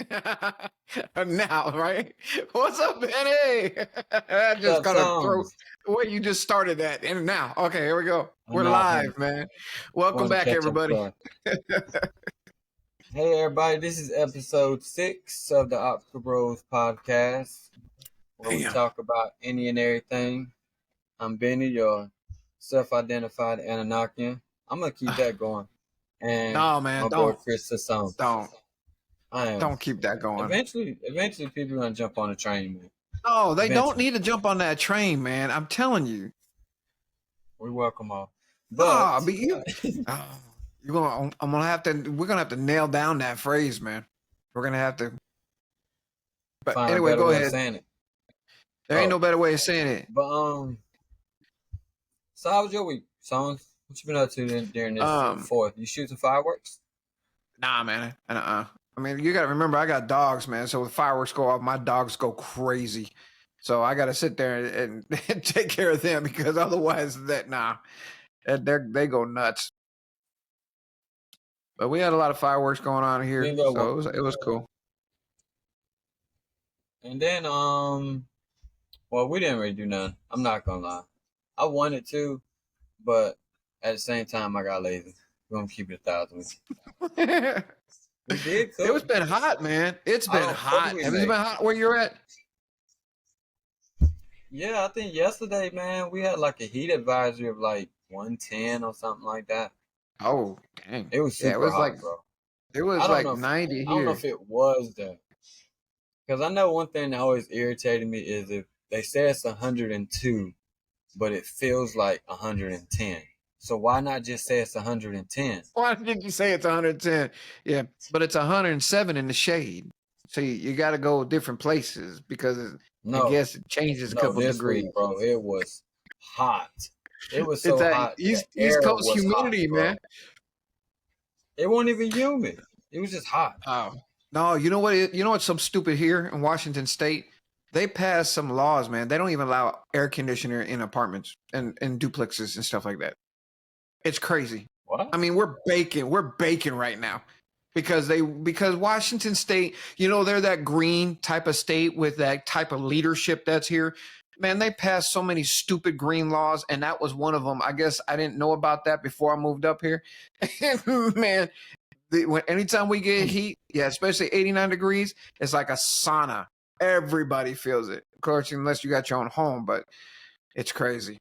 Now, right? What's up, Benny? I just What's kind of up, throw Songs? the way you just started that. And now, okay, here we go. I We're know live, man. I Welcome wanted to back, catch up, everybody. bro. Hey, everybody, this is episode 6 of the Optical podcast, where we Damn. talk about any and everything. I'm Benny, your self-identified Anunnakian. I'm going to keep that going. And No, man, my boy Chris Sasson. I am. don't keep that going. Eventually, people are going to jump on the train, man. No, they don't Eventually. need to jump on that train, man. I'm telling you. We welcome all. Ah, But but you, we're gonna have to nail down that phrase, man. We're gonna have to. But find a anyway, better go way of ahead. saying it. There ain't no better way of saying it. But so how was your week, Songs? What you been up to during this 4th? You shoot some fireworks? Nah, man. I mean, you got to remember, I got dogs, man. So when fireworks go off, my dogs go crazy. So I got to sit there and take care of them because otherwise, they go nuts. But we had a lot of fireworks going on here, so it was cool. And then, well, we didn't really do nothing. I'm not gonna lie. I wanted to, but at the same time, I got lazy. We're gonna keep it 1,000 with you. We did cook. It's been hot, man. It's been hot. Have it been hot where you're at? Yeah, I think yesterday, man, we had like a heat advisory of like 110 or something like that. Oh, dang. It was super hot, bro. It was like 90 here. I don't know if it was that. Because I know one thing that always irritated me is if they say it's 102, but it feels like 110. So why not just say it's 110? Why did you say it's 110? Yeah, but it's 107 in the shade. So you got to go different places because I guess it changes a couple degrees. Week, bro, it was hot. It was so hot. East Coast humidity, hot, man. It wasn't even humid. It was just hot. Oh. No, you know what? You know what's so stupid here in Washington State? They passed some laws, man. They don't even allow air conditioner in apartments and duplexes and stuff like that. It's crazy. What? I mean, we're baking right now because Washington State, they're that green type of state with that type of leadership that's here. Man, they passed so many stupid green laws, and that was one of them. I guess I didn't know about that before I moved up here. Man, anytime we get heat, especially 89 degrees, it's like a sauna. Everybody feels it. Of course, unless you got your own home, but it's crazy.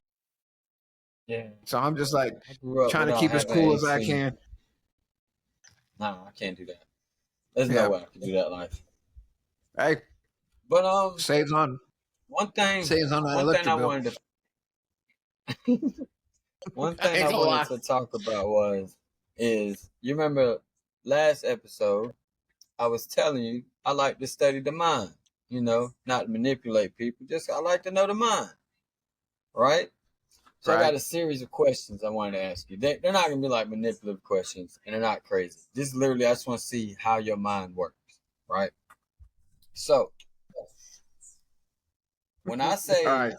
Yeah. So I'm just like trying to keep as cool as I can. Nah, I can't do that. There's no way I can do that life. Hey. But saves on one thing I wanted to talk about is you remember last episode I was telling you I like to study the mind, not manipulate people, just I like to know the mind. Right? So I got a series of questions I wanted to ask you. They're not going to be like manipulative questions, and they're not crazy. This literally, I just want to see how your mind works, right? So, when I say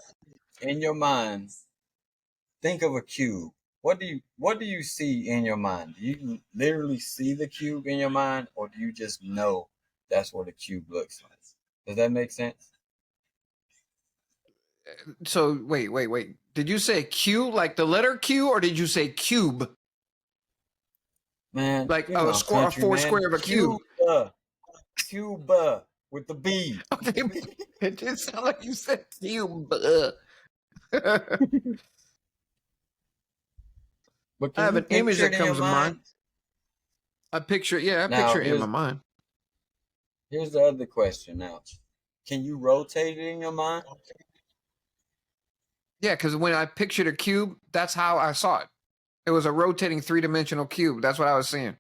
in your mind, think of a cube. What do you see in your mind? Do you literally see the cube in your mind, or do you just know that's what a cube looks like? Does that make sense? So wait. Did you say Q, like the letter Q, or did you say cube? Man, like a square of a cube. Cuba with the B. Okay, it did sound like you said cube. But I have an image that comes to mind. I picture it in my mind. Here's the other question now. Can you rotate it in your mind? Yeah, because when I pictured a cube, that's how I saw it. It was a rotating 3-dimensional cube. That's what I was seeing.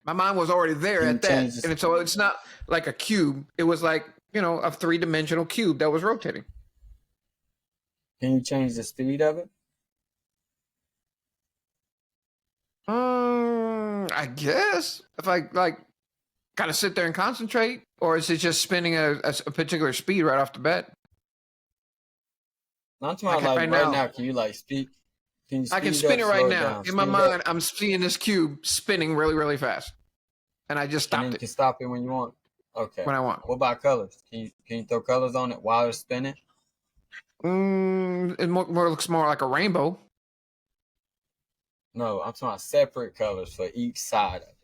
My mind was already there at that. And so it's not like a cube. It was like, a 3-dimensional cube that was rotating. Can you change the speed of it? I guess. If I, got to sit there and concentrate. Or is it just spinning at a particular speed right off the bat? Not to right now, can you speak? I can spin it right now. In my mind, I'm seeing this cube spinning really, really fast. and I just And then stopped you it can stop it when you want. Okay. when I want. What about colors? Can you throw colors on it while it's spinning? It looks more like a rainbow. No, I'm talking about separate colors for each side of it.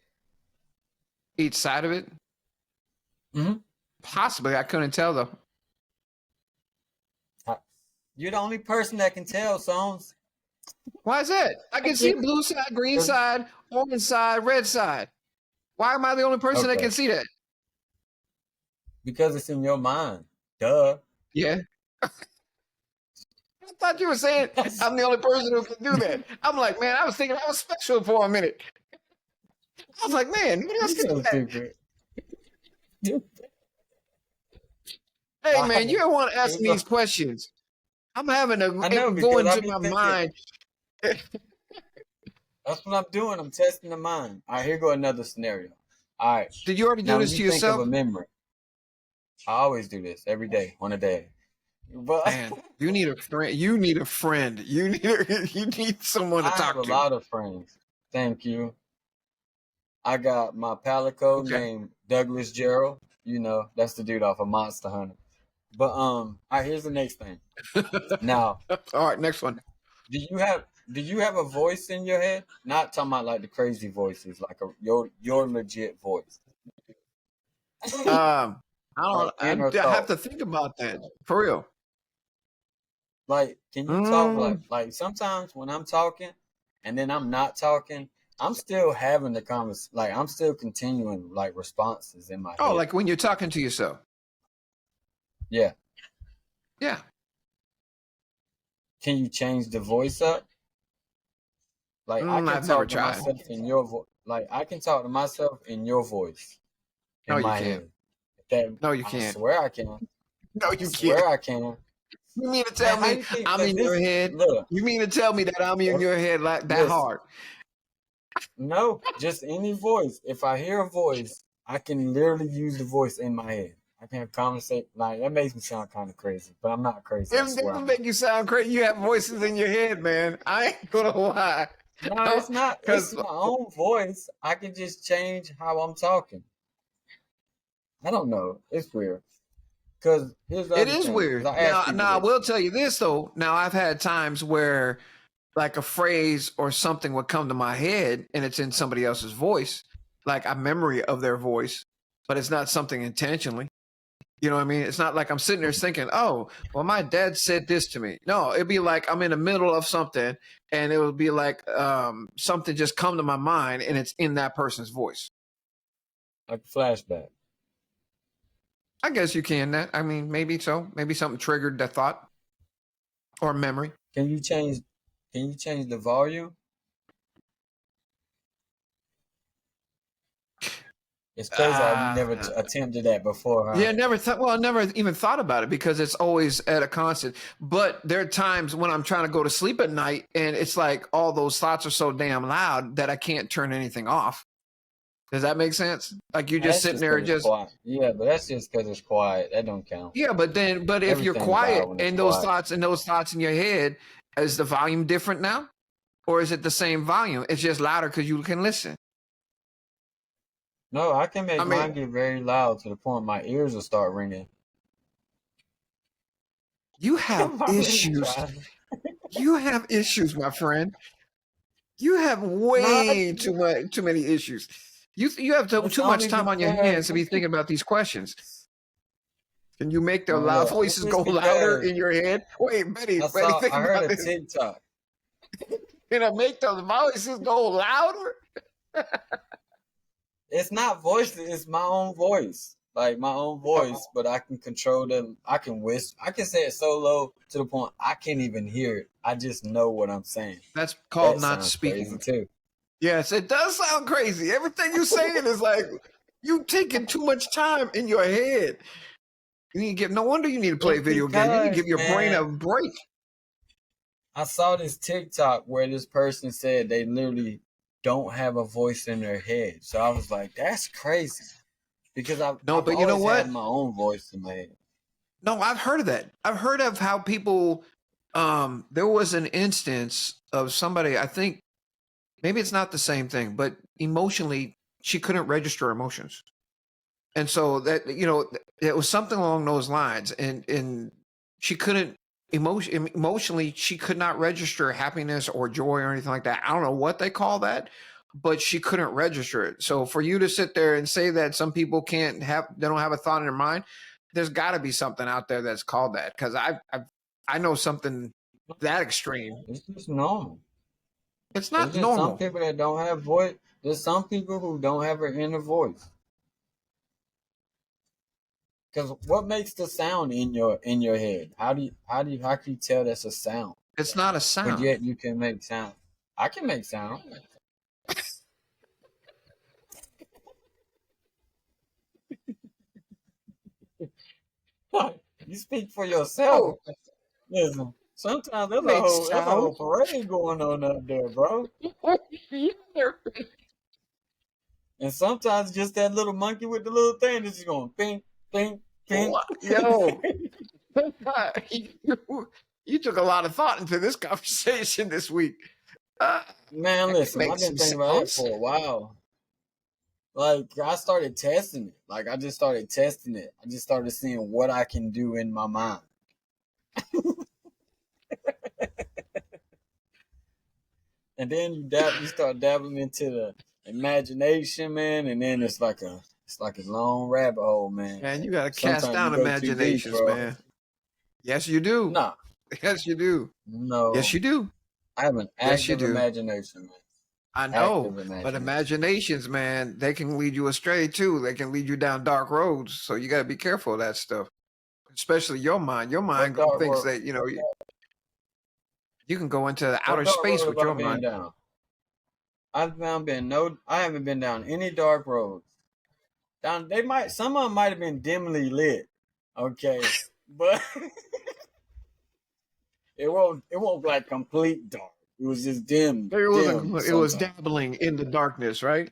Each side of it? Mm-hmm. Possibly. I couldn't tell though. You're the only person that can tell, Songs. Why is that? I can see blue side, green side, orange side, red side. Why am I the only person that can see that? Because it's in your mind. Duh. Yeah. I thought you were saying I'm the only person who can do that. I'm like, man, I was thinking I was special for a minute. I was like, man, nobody else can do that. Stupid. Hey, man, you don't want to ask me these questions. I'm having to go into my mind. That's what I'm doing. I'm testing the mind. All right, here go another scenario. All right. Did you already do this to yourself? Think of a memory. I always do this every day, one a day. But man, you need a friend. You need a friend. You need someone to talk to. I have a lot of friends. Thank you. I got my palico named Douglas Gerald. You know, that's the dude off of Monster Hunter. But all right, here's the next thing. Now, all right, next one. Do you have a voice in your head? Not talking about like the crazy voices, like your legit voice. I don't. I have to think about that for real. Like, can you talk like sometimes when I'm talking, and then I'm not talking, I'm still having the conversation. Like I'm still continuing like responses in my head. Oh, like when you're talking to yourself. Yeah. Yeah. Can you change the voice up? Like I can talk to myself in your voice. Like I can talk to myself in your voice. No, you can't. No, you can't. I swear I can. No, you can't. I swear I can. You mean to tell me I'm in your head? Look, you mean to tell me that I'm in your head like that hard? No, just any voice. If I hear a voice, I can literally use the voice in my head. I can conversate. Like that makes me sound kind of crazy, but I'm not crazy. It doesn't make you sound crazy. You have voices in your head, man. I ain't gonna lie. No, it's not. It's my own voice. I can just change how I'm talking. I don't know. It's weird. Because it is weird. Now I will tell you this though. Now I've had times where like a phrase or something would come to my head and it's in somebody else's voice, like a memory of their voice, but it's not something intentionally. You know what I mean? It's not like I'm sitting there thinking, oh, well, my dad said this to me. No, it'd be like I'm in the middle of something and it would be like something just come to my mind and it's in that person's voice. Like a flashback. I guess you can that. I mean, maybe so. Maybe something triggered that thought or memory. Can you change the volume? It's crazy I've never attempted that before, huh? Yeah, I never even thought about it because it's always at a constant. But there are times when I'm trying to go to sleep at night and it's like all those thoughts are so damn loud that I can't turn anything off. Does that make sense? Like you're just sitting there just quiet. Yeah, but that's just because it's quiet. That don't count. Yeah, but if you're quiet and those thoughts in your head, is the volume different now? Or is it the same volume? It's just louder because you can listen. No, I can make mine get very loud to the point my ears will start ringing. You have issues. You have issues, my friend. You have way too many issues. You have too much time on your hands to be thinking about these questions. Can you make the loud voices go louder in your head? Wait, Betty, think I heard about a TikTok. Can I make the voices go louder? It's not voices, it's my own voice. Like my own voice, but I can control them. I can whisper. I can say it so low to the point I can't even hear it. I just know what I'm saying. That's called not speaking. Too. Yes, it does sound crazy. Everything you're saying is like you taking too much time in your head. You need to get. No wonder you need to play video games. You need to give your brain a break. I saw this TikTok where this person said they literally don't have a voice in their head. So I was like, that's crazy. Because I've you know what? Had my own voice in my head. No, I've heard of that. I've heard of how people. There was an instance of somebody. I think maybe it's not the same thing, but emotionally she couldn't register emotions. And so that, you know, it was something along those lines. And she couldn't emotionally, she could not register happiness or joy or anything like that. I don't know what they call that, but she couldn't register it. So for you to sit there and say that some people they don't have a thought in their mind, there's got to be something out there that's called that. Because I know something that extreme. It's just normal. It's not There's just some normal. people that don't have voice. There's some people who don't have an inner voice. Because what makes the sound in your head? How can you tell that's a sound? It's not a But sound. yet you can make sound. I can make sound. You speak for yourself. Oh, Listen, sometimes there's make a whole sound. parade going on up there, bro. And sometimes just that little monkey with the little thing is just going ping, ping, ping. Yo, you took a lot of thought into this conversation this week. Man, listen, I've been thinking about it for a while. Like, I started testing it. Like, I just started testing it. I just started seeing what I can do in my mind. And then you start dabbling into the imagination, man, and then it's like a long rabbit hole, man. Man, you gotta cast Sometimes down you go too imaginations, deep, bro. man. Yes, you do. Nah, Yes, you do. no. Yes, you do. I have an Yes, you active do. imagination, man. I know, Active imagination. but imaginations, man, they can lead you astray too. They can lead you down dark roads. So you got to be careful of that stuff, especially your mind. Your mind What dark thinks road? that, you know, you can go into What outer dark space road with have I your been mind. down? I haven't been down any dark roads. Some of them might have been dimly lit, okay, but it won't like complete dark. It was just dim. It was Sometimes. dabbling in the darkness, right?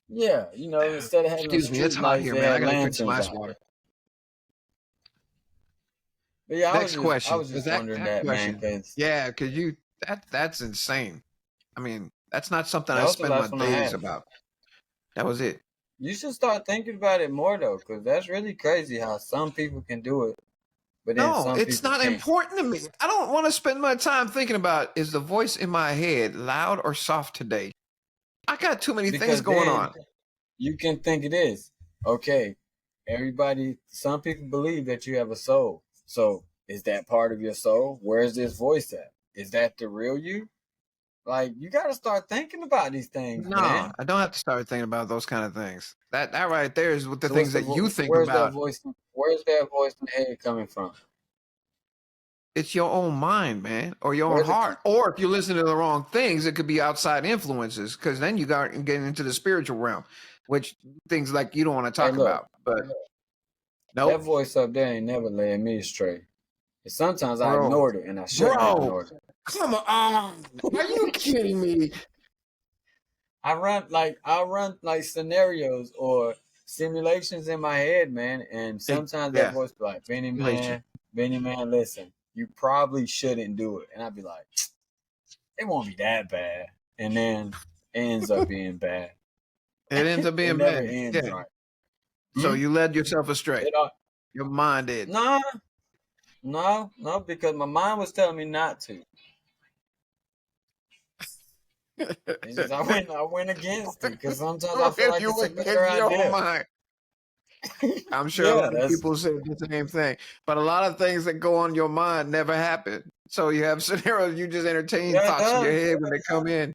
Yeah, you know, instead of having Excuse me, it's street hot lights, here, they man. I had gotta drink some lanterns ice out. water. But yeah, Next I question. was just That wondering that, man, question. because Yeah, because that's insane. I mean, that's not something that I was the spend my last one I days had. about. That was it. You should start thinking about it more though, because that's really crazy how some people can do it, but then No, some it's people not can't. important to me. I don't want to spend my time thinking about is the voice in my head loud or soft today? I got too many things Because going then on. you can think it is. Okay, some people believe that you have a soul. So is that part of your soul? Where is this voice at? Is that the real you? Like, you got to start thinking about these things, No, man. I don't have to start thinking about those kind of things. That right there is what the So things that you think where's that about. voice? Where's that voice in the head coming from? It's your own mind, man, or your own Where's it? heart. Or if you listen to the wrong things, it could be outside influences, because then you got getting into the spiritual realm, which things like you don't want to Hey, talk look, about. But that nope, voice up there ain't never led me astray. And sometimes I bro, ignored it, and I shouldn't have ignored it. come on, are you kidding me? I'll run like scenarios or simulations in my head, man. And sometimes that Yeah, voice be like, relation. Benny man, listen, you probably shouldn't do it. And I'd be like, it won't be that bad. And then it ends up being bad. It ends up It being never bad. ends Yeah. right. So you led yourself astray. Your mind did. No, because my mind was telling me not to. It's just I went against it because sometimes I feel like You it's a went better against your own idea. mind. I'm sure a Yeah, lot of people say the same thing, but a lot of things that go on your mind never happen. So you have scenarios you just entertain yeah, it thoughts in your does. head when they come in.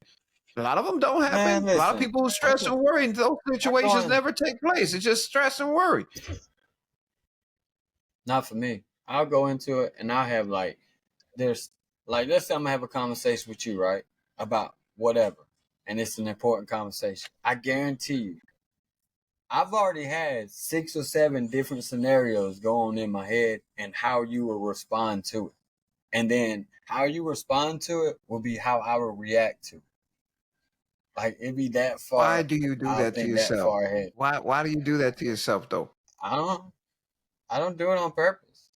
A lot of them don't happen. Man, A lot of listen, people stress and worry, and those situations never take place. It's just stress and worry. not for me. I'll go into it and I'll have like, let's say I'm gonna have a conversation with you, right? About whatever. And it's an important conversation. I guarantee you, I've already had 6 or 7 different scenarios go on in my head and how you will respond to it. And then how you respond to it will be how I will react to it. Like, it'd be that far. Why do you do that to yourself? That far ahead. Why do you do that to yourself though? I don't do it on purpose.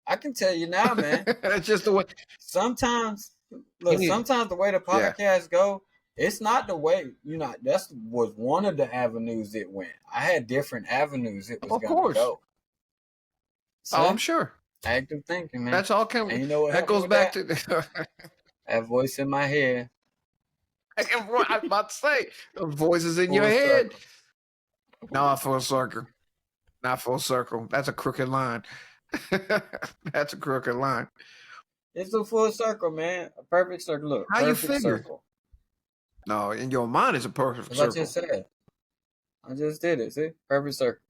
I can tell you now, man. It's just the way. Sometimes the way the podcast go, It's not the way, that was one of the avenues it went. I had different avenues it was Of going to course. go. Oh, I'm See? sure. Active thinking, man. That's all. And you know what That helped me goes with back that? to. That voice in my head. I was about to say, the voices in your Full head. circle. No, full circle. Not full circle. That's a crooked line. That's a crooked line. It's a full circle, man. A perfect circle. Look, How you perfect figure? circle. No, in your mind, it's a perfect As I circle. just said. I just did it. See? Perfect circle.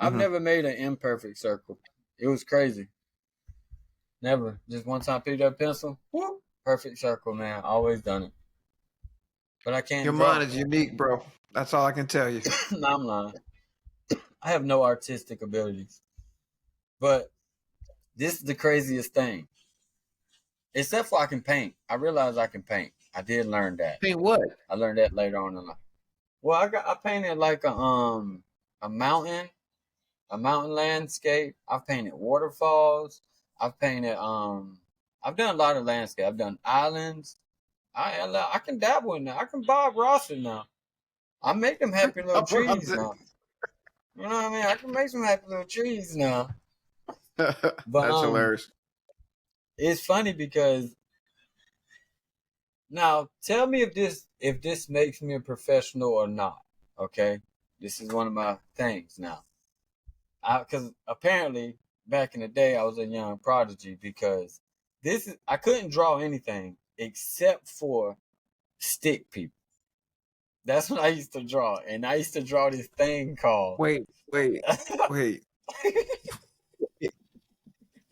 I've Mhm. never made an imperfect circle. It was crazy. Never. Just one time picked up a pencil. Whoop. Perfect circle, man. Always done it. But I can't Your draw. mind is unique, bro. That's all I can tell you. No, I'm lying. I have no artistic abilities. But this is the craziest thing. Except for I can paint. I realized I can paint. I did learn that. Paint what? I learned that later on in life. Well, I painted like a mountain landscape. I've painted waterfalls. I've painted I've done a lot of landscape. I've done islands. I can dabble in that. I can Bob Ross it now. I make them happy little trees now. You know what I mean? I can make some happy little trees now. But That's hilarious. It's funny because now tell me if this makes me a professional or not. Okay, this is one of my things now. Because apparently back in the day I was a young prodigy because I couldn't draw anything except for stick people. That's what I used to draw, and I used to draw this thing called. Wait.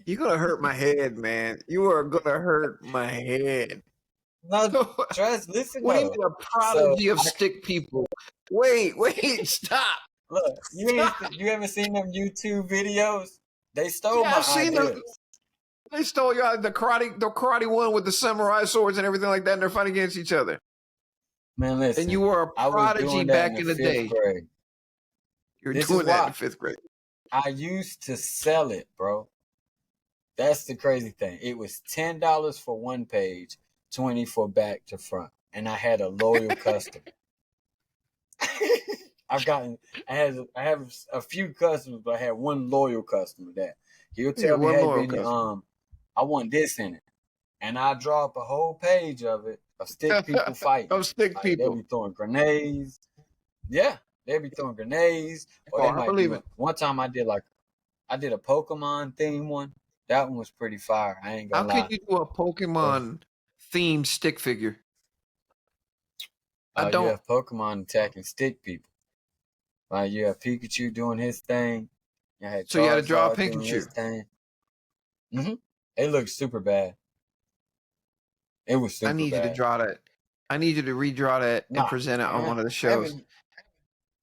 You're gonna hurt my head, man. You are gonna hurt my head. No, trust. Listen What do you though. mean a So prodigy of stick people? Wait, stop. look, Stop. you ever seen them YouTube videos? They stole Yeah, my I've seen them. ideas. They stole the karate one with the samurai swords and everything like that, and they're fighting against each other. Man, listen. And you were a I was prodigy doing that back in in the the fifth day. grade. You were This doing is that in why the fifth grade. I used to sell it, bro. That's the crazy thing. It was $10 for one page, 20 for back to front, and I had a loyal customer. I have a few customers, but I had one loyal customer that he'll Yeah, tell me, one "Hey, loyal Benny, customer. I want this in it," and I draw up a whole page of it of stick people fighting. Of stick Like they'll people. be throwing grenades. Yeah, they'll be throwing grenades, or Oh, they I might believe do it. it. One time I did a Pokemon theme one. That one was pretty fire. I ain't How gonna can lie. you do a Pokemon themed stick figure? I You don't. have Pokemon attacking stick people. Like you have Pikachu doing his thing. You had So you had to draw a Charizard doing his Pikachu. thing. It looked super bad. It was I super need you to bad. draw that. I need you to redraw that and Nah, present it on man, one of the I shows. haven't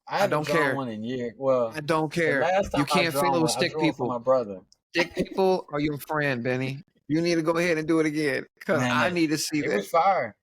I I haven't don't drawn care. one in years. Well, I don't the care. last You time I can't drawn fail with one, I stick drew one for people. my brother. Stick people are your friend, Benny. You need to go ahead and do it again because Man, I need to see it that. was fire.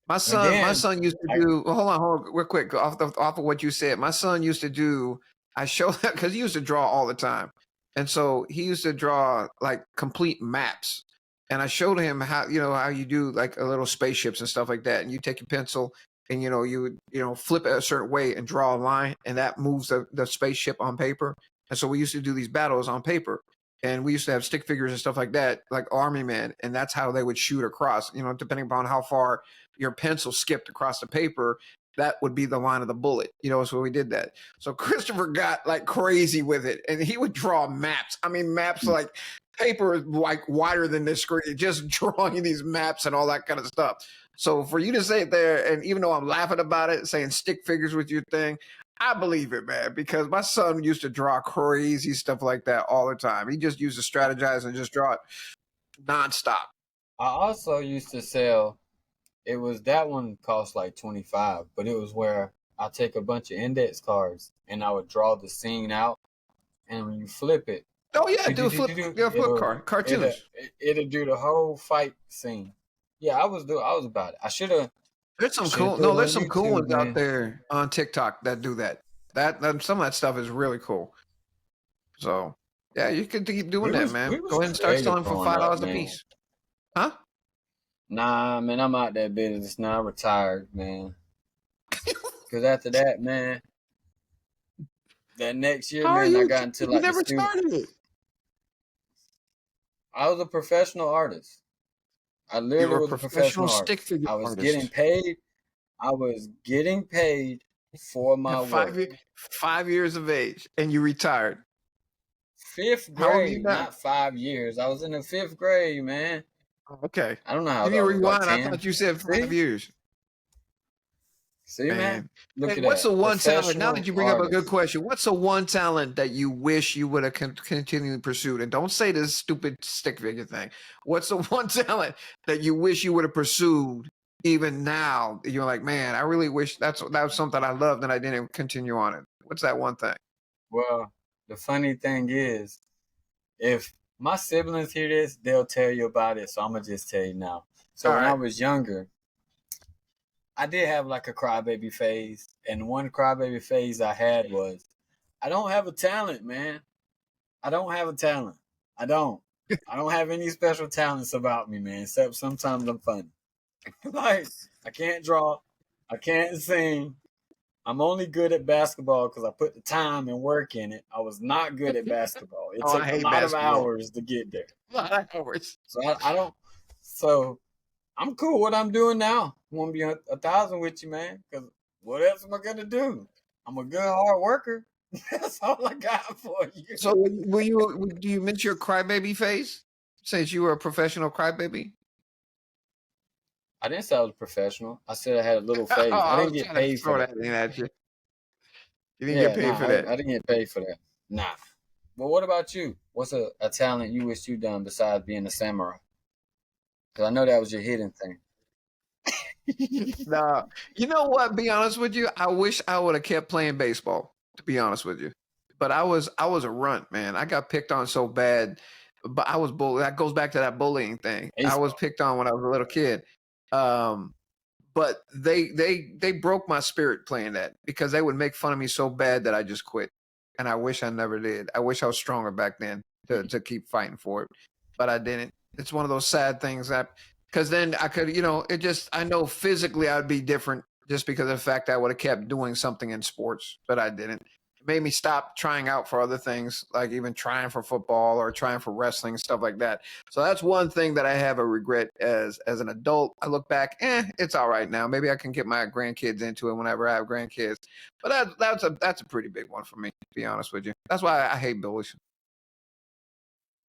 My And then son used to do. Well, hold on, real quick. Off of what you said, my son used to do. I show that because he used to draw all the time, and so he used to draw like complete maps. And I showed him how how you do like a little spaceships and stuff like that. And you take your pencil and you flip it a certain way and draw a line, and that moves the spaceship on paper. And so we used to do these battles on paper. And we used to have stick figures and stuff like that, like army men, and that's how they would shoot across. Depending upon how far your pencil skipped across the paper, that would be the line of the bullet. So we did that. So Christopher got like crazy with it, and he would draw maps. I mean, maps like paper like wider than this screen, just drawing these maps and all that kind of stuff. So for you to say it there, and even though I'm laughing about it, saying stick figures with your thing, I believe it, man, because my son used to draw crazy stuff like that all the time. He just used to strategize and just draw it nonstop. I also used to sell. It was that one cost like 25, but it was where I take a bunch of index cards and I would draw the scene out, and when you flip it, Oh yeah, do a flip card, cartoons. it'll do the whole fight scene. Yeah, I was about it. I should have. There's some Should've cool. put No, it there's on some cool YouTube, ones out man. there on TikTok that do that. That some of that stuff is really cool. So yeah, you could keep doing that, man. We was Go ahead and start creative selling for growing up, $5 a man. piece. Huh? Nah, man, I'm out that business now. I retired, man. Because after that, man, that next year, How are man, I you? got into You like the never student. started it. I was a professional artist. I You literally were a was a professional professional stick artist. figure I was getting artist. paid. I was getting paid for my At work. 5 years of age, and you retired. Fifth How old are you grade, now? not 5 years. I was in the fifth grade, man. Okay. I don't know how Give old me I a was, like rewind. I 10. thought you said See? 5 years. See, man? Man. Look Hey, at what's that. the one talent? Now that Professional you bring up a good artist. question, what's the one talent that you wish you would have continually pursued? And don't say this stupid stick figure thing. What's the one talent that you wish you would have pursued even now? You're like, man, I really wish that was something I loved and I didn't continue on it. What's that one thing? Well, the funny thing is, if my siblings hear this, they'll tell you about it. So I'm going to just tell you now. So All when I right. was younger, I did have like a crybaby phase. And one crybaby phase I had was, I don't have a talent, man. I don't have a talent. I don't. I don't have any special talents about me, man, except sometimes I'm funny. Like, I can't draw. I can't sing. I'm only good at basketball because I put the time and work in it. I was not good at basketball. It Oh, I took a hate lot of basketball. hours to get there. A lot of hours. So I don't. So I'm cool what I'm doing now. I want to be a thousand with you, man. Because what else am I gonna do? I'm a good hard worker. That's all I got for you. So, do you miss your crybaby phase since you were a professional crybaby? I didn't say I was professional. I said I had a little Oh, phase. I I didn't was get trying to paid for throw that. that in at you. You didn't get Yeah, paid nah, for that. I didn't get paid for that. Nah. But what about you? What's a talent you wish you done besides being a samurai? Because I know that was your hidden thing. Nah, you know what? Be honest with you, I wish I would have kept playing baseball. To be honest with you, but I was a runt, man. I got picked on so bad, but I was bullied. That goes back to that bullying thing. I was Baseball. picked on when I was a little kid. Um, but they broke my spirit playing that because they would make fun of me so bad that I just quit. And I wish I never did. I wish I was stronger back then to keep fighting for it, but I didn't. It's one of those sad things that because then I could, it just I know physically I'd be different just because of the fact that I would have kept doing something in sports, but I didn't. It made me stop trying out for other things, like even trying for football or trying for wrestling stuff like that. So that's one thing that I have a regret as an adult. I look back, it's all right now. Maybe I can get my grandkids into it whenever I have grandkids. But that's a pretty big one for me, to be honest with you. That's why I hate bullies.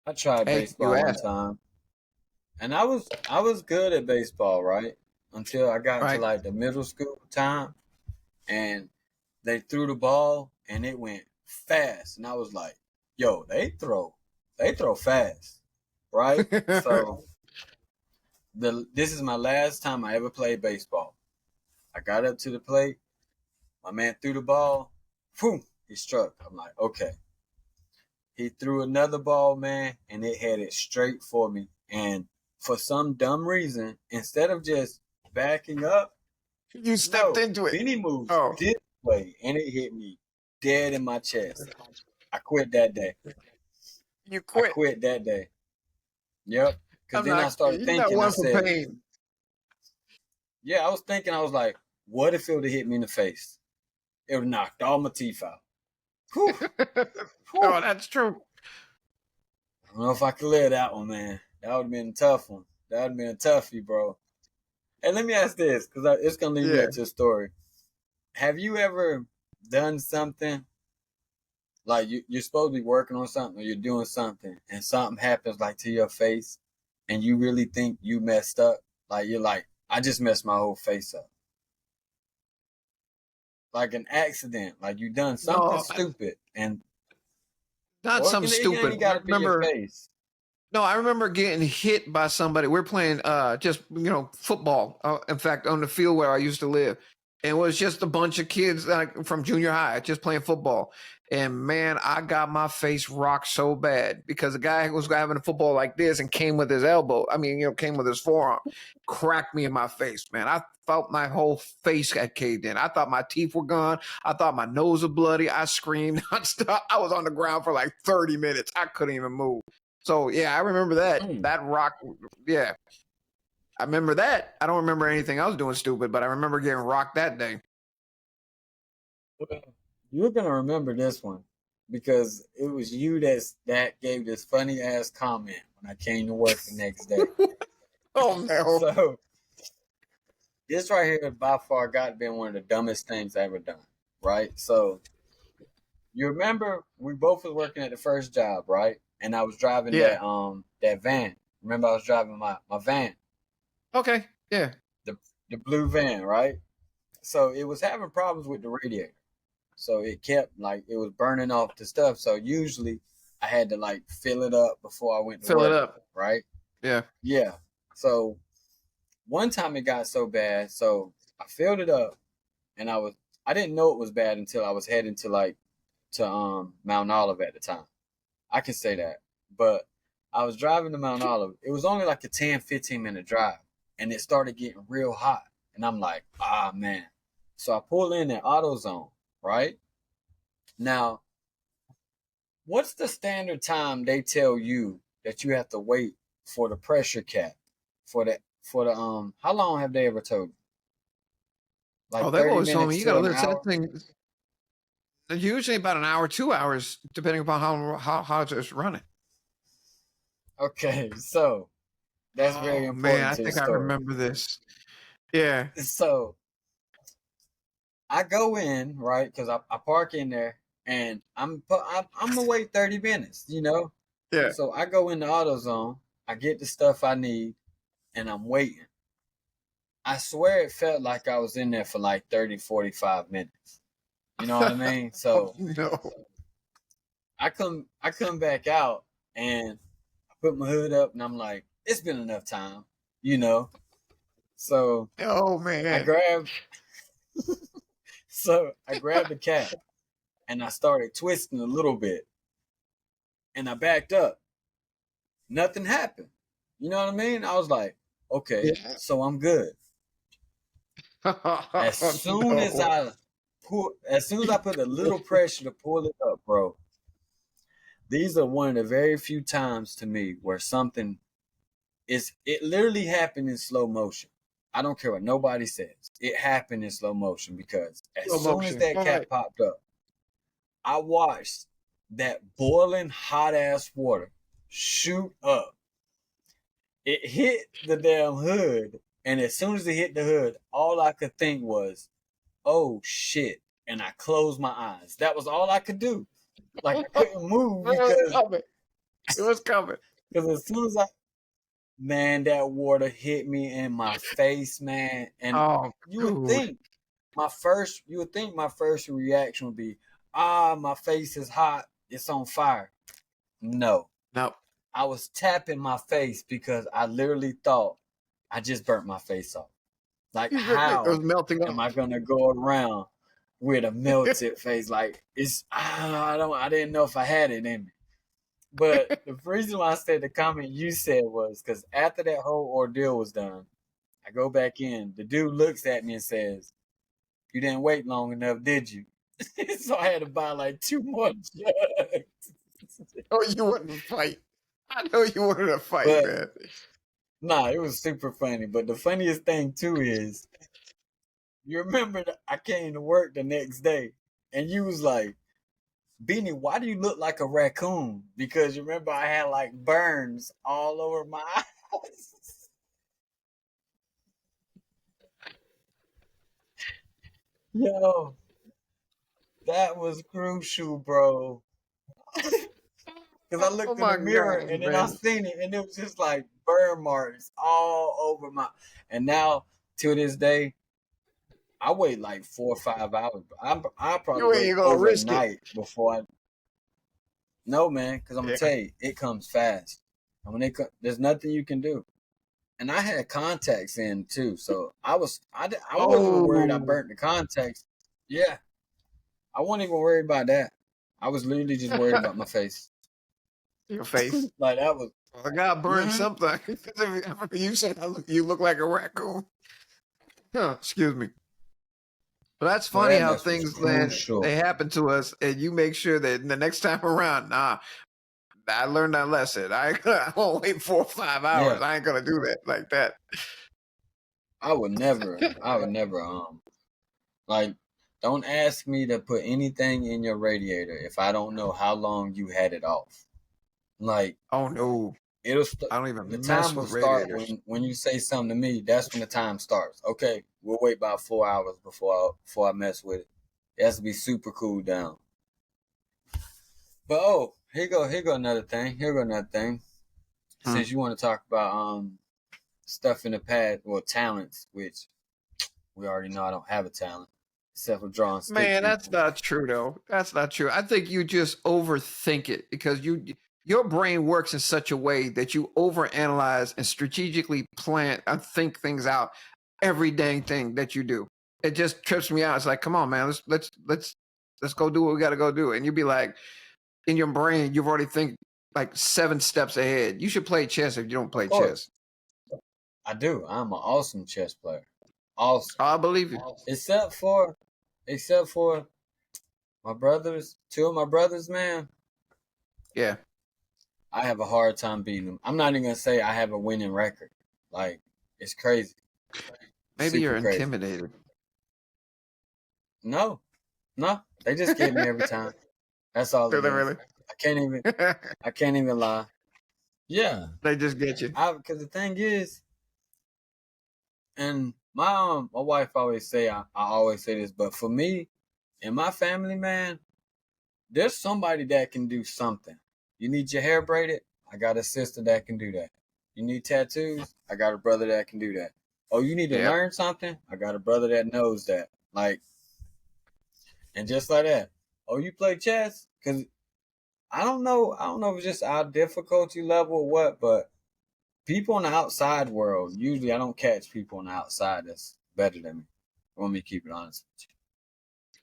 I tried Hey, you baseball one asked, time, and I was good at baseball, right? Until I got to right? like the middle school time, and they threw the ball and it went fast, and I was like, "Yo, they throw fast, right?" So this is my last time I ever played baseball. I got up to the plate. My man threw the ball. Boom, he struck. I'm like, okay. He threw another ball, man, and it headed straight for me. And for some dumb reason, instead of just backing up, You stepped no, into it. Benny moves Oh, this way, and it hit me dead in my chest. I quit that day. you I quit. quit that day. Yep. Because I'm then I not. started You're not thinking, I one for said, pain. yeah, I was thinking, I was like, what if it would have hit me in the face? It would have knocked all my teeth out. Whew, whew. No, that's true. I don't know if I could live that one, man. That would have been a tough one. That would have been a toughie, bro. Hey, let me ask this, because it's going to lead me Yeah. into a story. Have you ever done something, like you're supposed to be working on something or you're doing something, and something happens like to your face, and you really think you messed up? Like, you're like, I just messed my whole face up. Like an accident. Like you done something No, stupid. And, not or something it stupid. ain't got I to be your remember. face. No, I remember getting hit by somebody. We're playing just football. In fact, on the field where I used to live, and it was just a bunch of kids like from junior high just playing football. And man, I got my face rocked so bad because the guy was having a football like this and came with his elbow. I mean, came with his forearm, cracked me in my face. Man, I felt my whole face had caved in. I thought my teeth were gone. I thought my nose was bloody. I screamed. I was on the ground for like 30 minutes. I couldn't even move. So yeah, I remember that Mm. that rock. Yeah, I remember that. I don't remember anything else doing stupid, but I remember getting rocked that day. Well, you're gonna remember this one because it was you that gave this funny ass comment when I came to work the next day. Oh no! So this right here by far got to be one of the dumbest things I ever done. Right? So you remember we both was working at the first job, right? And I was driving Yeah. that van. Remember I was driving my van. Okay. Yeah. The blue van, right? So it was having problems with the radiator. So it kept like it was burning off the stuff. So usually I had to like fill it up before I went to Fill it work. up. Right? Yeah. Yeah. So one time it got so bad, so I filled it up and I didn't know it was bad until I was heading to Mount Olive at the time. I can say that. But I was driving to Mount Olive. It was only like a 10-15 minute drive. And it started getting real hot. And I'm like, man. So I pull in at AutoZone, right? Now, what's the standard time they tell you that you have to wait for the pressure cap? For the how long have they ever told you? Like They've 30 always told me minutes you got to to an listen to hour? that thing. Usually about an hour, 2 hours, depending upon how it's running. Okay, so that's very Oh man, important I to the think I story. remember this. Yeah. So I go in, right? Because I park in there and I'm gonna wait 30 minutes, you know? Yeah. So I go in the AutoZone, I get the stuff I need, and I'm waiting. I swear it felt like I was in there for like 30, 45 minutes. You know what I mean? Oh So no. I come back out and I put my hood up and I'm like, it's been enough time, you know. So Oh I man. grabbed I grabbed the cap and I started twisting a little bit and I backed up. Nothing happened. You know what I mean? I was like, okay, Yeah. so I'm good. As soon as No. I put a little pressure to pull it up, bro. These are one of the very few times to me where something it literally happened in slow motion. I don't care what nobody says. It happened in slow motion because as Slow soon as motion. that All cap right. popped up, I watched that boiling hot ass water shoot up. It hit the damn hood, and as soon as it hit the hood, all I could think was, "Oh shit!" And I closed my eyes. That was all I could do. Like I couldn't move It was coming. It was coming. because as soon as man, that water hit me in my face, man. And Oh, you would dude. think my first reaction would be, my face is hot, it's on fire. No. No. I was tapping my face because I literally thought I just burnt my face off. Like, It was how melting am I off. gonna go around with a melted face? Like, I didn't know if I had it in me. But the reason why I said the comment you said was because after that whole ordeal was done, I go back in. The dude looks at me and says, "You didn't wait long enough, did you?" So I had to buy like 2 more jugs. Oh, you wanted to fight. I know you wanted to fight, But man. nah, it was super funny. But the funniest thing too is, you remember that I came to work the next day, and you was like, "Beanie, why do you look like a raccoon?" Because you remember I had like burns all over my eyes. Yo, that was crucial, bro. Because I Oh looked in the my mirror gosh, and then I man. seen it, and it was just like burn marks all over my. And now to this day, I wait like 4 or 5 hours. I probably You wait ain't gonna risk it. overnight before I. No, man, because I'm gonna Yeah. tell you, it comes fast. And when there's nothing you can do. And I had contacts in too, so I wasn't even worried I Oh, burnt the contacts. Yeah, I wasn't even worried about that. I was literally just worried about my face. your face. Like that was. Well, I got burned Mm-hmm. something. I remember you said you look like a raccoon. Huh, excuse me. But that's Well, funny that how mess was things that crucial. they happen to us, and you make sure that the next time around, nah, I learned that lesson. I won't wait 4 or 5 hours. Yeah, I ain't gonna do that like that. I would never, like, don't ask me to put anything in your radiator if I don't know how long you had it off. Like, Oh no, it'll I don't the even mess time will with start radiators. when you say something to me. That's when the time starts. Okay, we'll wait about 4 hours before I mess with it. It has to be super cooled down. But here go another thing. Hmm. Since you want to talk about stuff in the past, well, talents, which we already know I don't have a talent except for drawing stick Man, that's people. not true though. That's not true. I think you just overthink it because your brain works in such a way that you overanalyze and strategically plan and think things out every dang thing that you do. It just trips me out. It's like, come on, man, let's go do what we got to go do. And you'd be like, in your brain, you've already think like 7 steps ahead. You should play chess if you don't Of play course, chess. I do. I'm an awesome chess player. Awesome. I believe you. Except for my brothers, two of my brothers, man, Yeah. I have a hard time beating them. I'm not even gonna say I have a winning record. Like, it's crazy. Maybe Super you're crazy. intimidated. No, no. They just get me every time. That's all Do it they is. really? I can't even lie. Yeah. They just get you. Because the thing is, and my wife always say I always say this, but for me and my family, man, there's somebody that can do something. You need your hair braided? I got a sister that can do that. You need tattoos? I got a brother that can do that. Oh, you need to Yep. learn something? I got a brother that knows that. Like, and just like that. Oh, you play chess? Because I don't know. I don't know if it's just our difficulty level or what, but people in the outside world, usually I don't catch people on the outside that's better than me. Want me to keep it honest with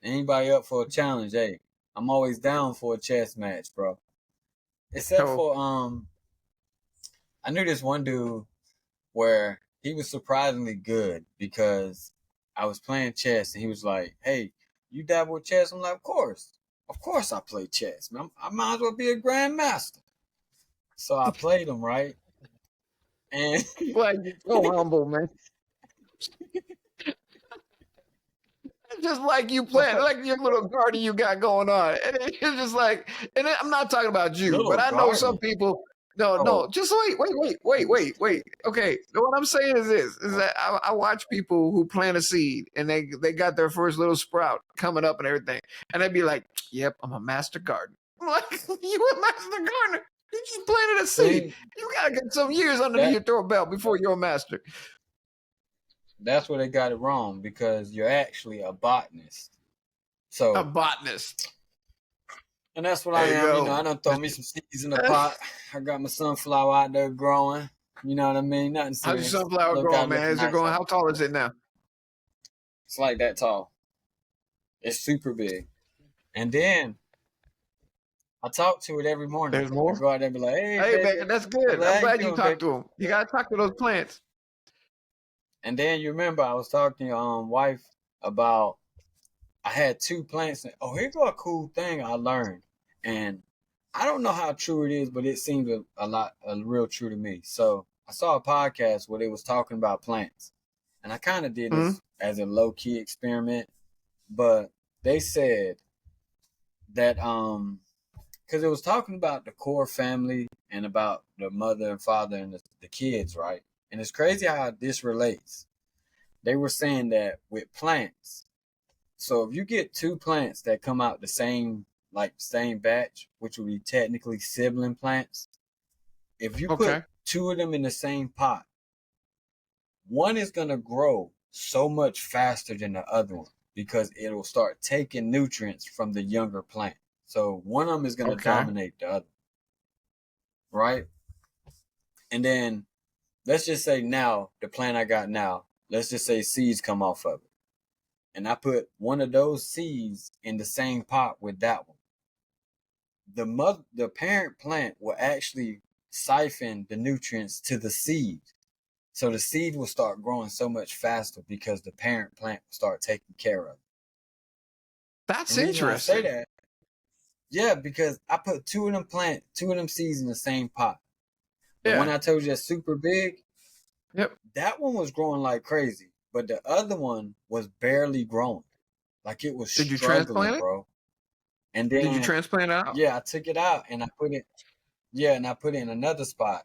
you. Anybody up for a challenge, hey, I'm always down for a chess match, bro. Except So for I knew this one dude where he was surprisingly good because I was playing chess and he was like, "Hey, you dabble with chess?" I'm like, of course, I play chess. Man, I might as well be a grandmaster." So I played him right, and like you're so humble, man. It's just like you playing, like your little garden you got going on. And it's just like, and I'm not talking about you, but little I know some garden. people. No, Oh, no, just wait. Okay, what I'm saying is this: is that I watch people who plant a seed and they got their first little sprout coming up and everything, and they'd be like, "Yep, I'm a master gardener." I'm like, you a master gardener? You just planted a seed. see You gotta get some years underneath that your throat belt before you're a master. that's where they got it wrong because you're actually a botanist. A So, botanist. and that's what I There you am. You know, go. I done throw me some seeds in the pot. I got my sunflower out there growing. You know what I mean? Nothing How's your serious. sunflower Look growing, out, man? looking Is it nice growing? out How there. tall is it now? It's like that tall. It's super big. And then I talk to it every morning. There's I more. go out there and be like, "Hey, Hey, baby." man, that's I'm good. like, I'm "How you glad you doing, talked baby?" to him. You gotta talk to those plants. And then you remember I was talking to your wife about I had two plants. Oh, here go a cool thing I learned. And I don't know how true it is, but it seems real true to me. So I saw a podcast where they was talking about plants. And I kind of did Hmm. this as a low key experiment, but they said that because it was talking about the core family and about the mother and father and the kids, right? And it's crazy how this relates. They were saying that with plants, so if you get two plants that come out the same batch, which would be technically sibling plants, if you put Okay. two of them in the same pot, one is gonna grow so much faster than the other one because it'll start taking nutrients from the younger plant. So one of them is gonna Okay. dominate the other, right? And then let's just say now the plant I got now, let's just say seeds come off of it, and I put one of those seeds in the same pot with that one. The parent plant will actually siphon the nutrients to the seed. So the seed will start growing so much faster because the parent plant will start taking care of it. That's And the reason I say interesting. that, yeah, because I put two of them seeds in the same pot. The one Yeah. I told you that's super big, Yep. That one was growing like crazy, but the other one was barely growing. Like it was Did you struggling, transplant it? bro. And Did you then transplant it out? yeah, I took it out and I put it and I put it in another spot.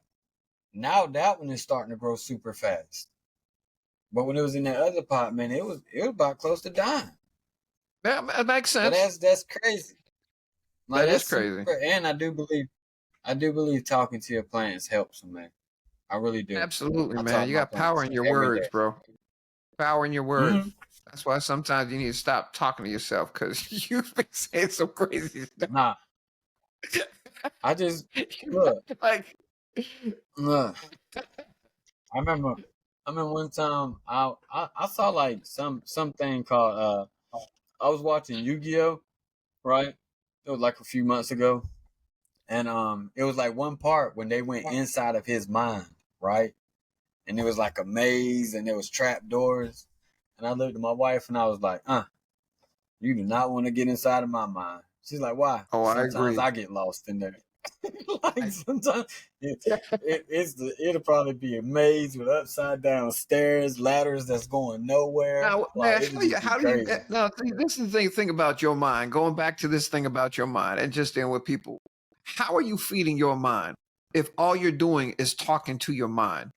Now that one is starting to grow super fast. But when it was in that other pot, man, it was about close to dying. That makes So sense. that's crazy. Like That is that's crazy. super. And I do believe talking to your plants helps them, man. I really do. Absolutely, I man. talk to You my got power plants in your every words, day. bro. Power in your words. Mm-hmm. That's why sometimes you need to stop talking to yourself because you've been saying some crazy stuff. Nah, I just look, Like, look. I remember one time I saw like something called I was watching Yu-Gi-Oh, right? It was like a few months ago. And it was like one part when they went inside of his mind, right? And it was like a maze and there was trap doors. And I looked at my wife and I was like, you do not want to get inside of my mind. She's like, why? oh, I Sometimes agree. I get lost in there. Like sometimes it'll probably be a maze with upside down stairs, ladders that's going nowhere. Now, Like man, it'll just be how do you crazy. get? Now, see, this is the thing about your mind. Going back to this thing about your mind and just dealing with people. How are you feeding your mind if all you're doing is talking to your mind?